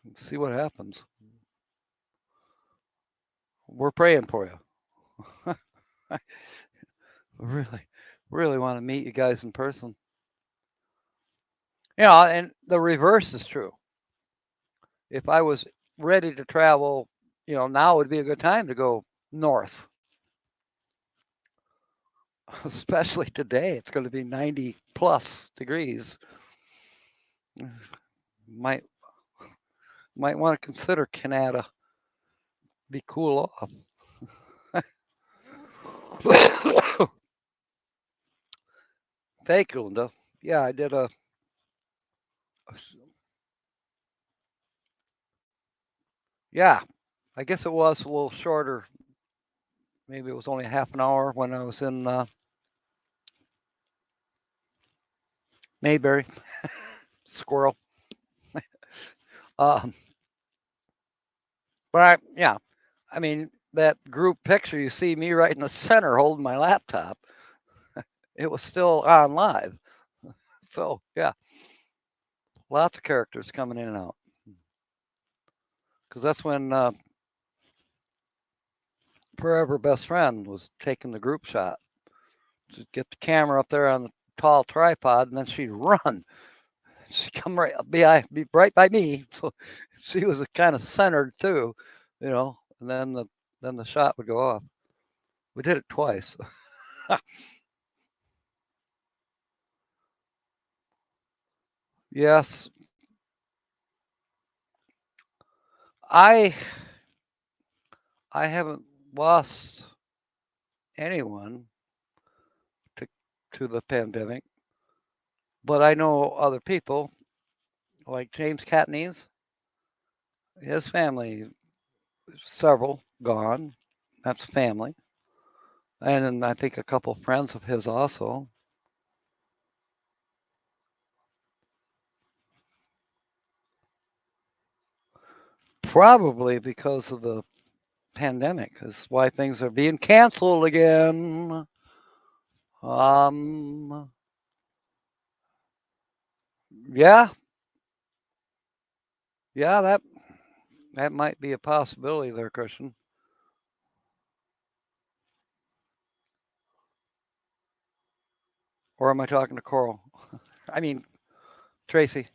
A: Let's see what happens. We're praying for you. I really want to meet you guys in person. And the reverse is true. If I was ready to travel, now would be a good time to go north. Especially today, it's going to be 90 plus degrees. Might want to consider Canada. Be cool off. Thank you, Linda. Yeah, I did a yeah, I guess it was a little shorter. Maybe it was only half an hour when I was in Mayberry. Squirrel. But I mean, that group picture, you see me right in the center holding my laptop. It was still on live. So, yeah, lots of characters coming in and out. Because that's when Forever Best Friend was taking the group shot. Just get the camera up there on the tall tripod, and then she'd run. She come right by me, so she was kind of centered too, and then the shot would go off. We did it twice. Yes, I haven't lost anyone to the pandemic, but I know other people like James Catney's, his family, several gone. That's family. And I think a couple friends of his also. Probably because of the pandemic is why things are being canceled again. Yeah, that might be a possibility there, Christian. Or am I talking to Coral? I mean, Tracy.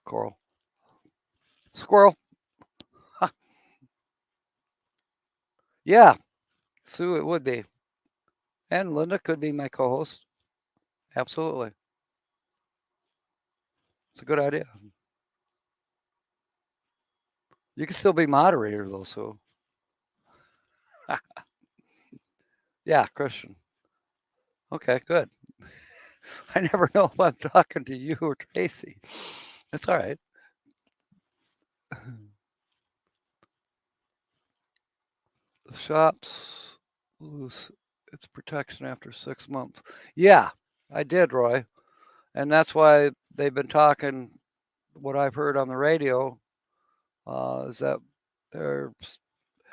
A: Coral. Squirrel. Yeah, Sue, it would be. And Linda could be my co host. Absolutely. It's a good idea. You can still be moderator, though, Sue. Yeah, Christian. Okay, good. I never know if I'm talking to you or Tracy. That's all right. The shops lose its protection after 6 months. Yeah, I did, Roy. And that's why they've been talking, what I've heard on the radio, is that they're,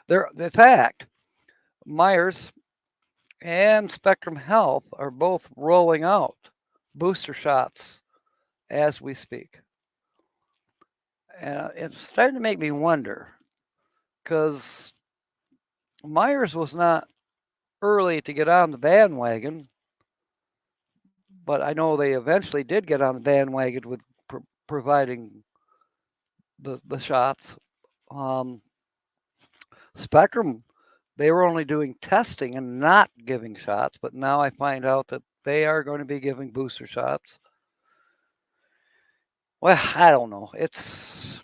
A: in fact, Myers and Spectrum Health are both rolling out booster shots as we speak. And it's starting to make me wonder because Myers was not early to get on the bandwagon, but I know they eventually did get on the bandwagon with providing the shots. Spectrum, they were only doing testing and not giving shots, but now I find out that they are going to be giving booster shots. Well, I don't know. It's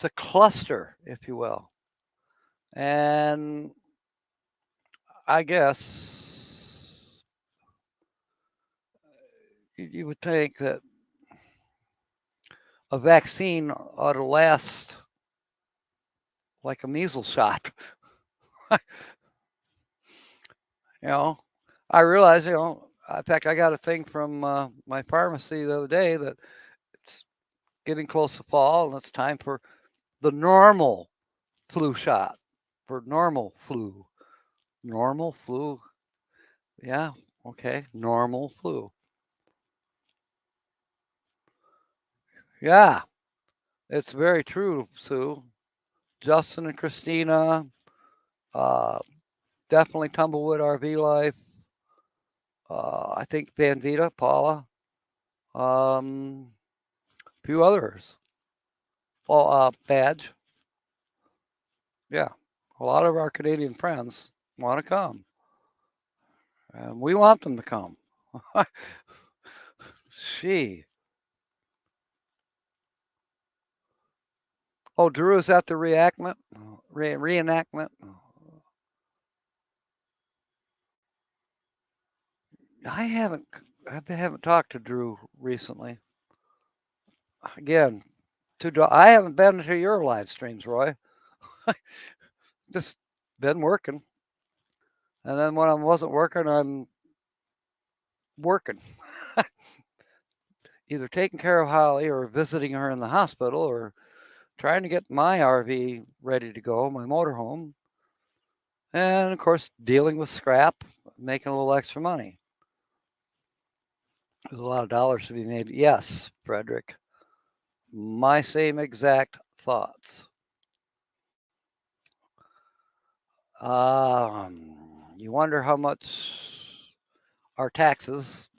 A: a cluster, if you will. And I guess you would think that a vaccine ought to last like a measles shot. I realize, in fact, I got a thing from my pharmacy the other day that it's getting close to fall and it's time for the normal flu shot. For normal flu. Normal flu. Yeah, okay. Normal flu. Yeah, it's very true, Sue. Justin and Christina, definitely Tumblewood RV Life. I think Van Vita, Paula, a few others. Well, Badge. Yeah, a lot of our Canadian friends want to come. And we want them to come. Gee. Oh, Drew is at the reenactment? Reenactment? I haven't talked to Drew recently. Again, I haven't been to your live streams, Roy. Just been working. And then when I wasn't working, I'm working. Either taking care of Holly or visiting her in the hospital or trying to get my RV ready to go, my motorhome. And of course, dealing with scrap, making a little extra money. There's a lot of dollars to be made. Yes, Frederick. My same exact thoughts. You wonder how much our taxes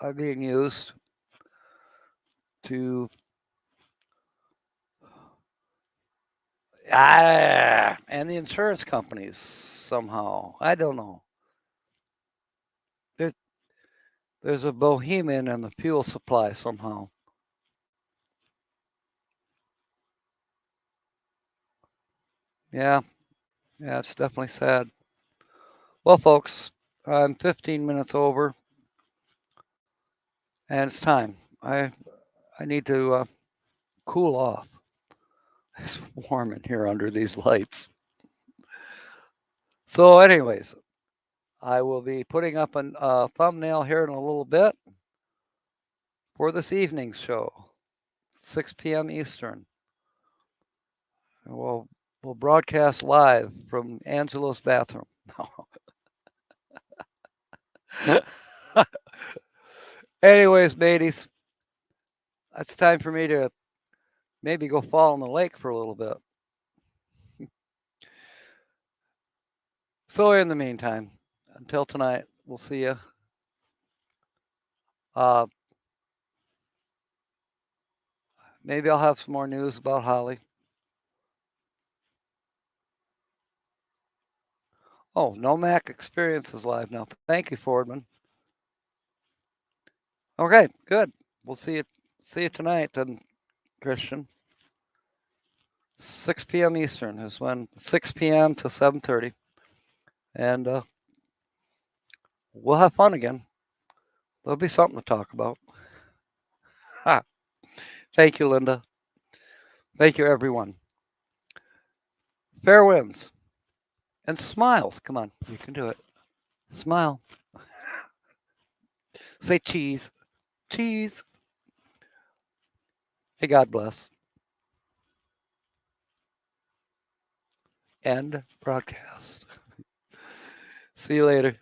A: are being used to and the insurance companies somehow. I don't know. There's a bohemian in the fuel supply somehow. Yeah, it's definitely sad. Well, folks, I'm 15 minutes over, and it's time. I need to cool off. It's warm in here under these lights. So, anyways, I will be putting up a thumbnail here in a little bit for this evening's show, 6 p.m. Eastern. We'll broadcast live from Angelo's bathroom. Anyways, mateys, it's time for me to maybe go fall in the lake for a little bit. So in the meantime, until tonight, we'll see you. Maybe I'll have some more news about Holly. Oh, No Mac Experience is live now. Thank you, Fordman. Okay, good. We'll see you tonight then, Christian. 6 p.m. Eastern is when 6 p.m. to 7:30, and we'll have fun again. There'll be something to talk about. Thank you, Linda. Thank you, everyone. Fair winds and smiles. Come on, you can do it. Smile. Say cheese. Cheese. Hey, God bless. End broadcast. See you later.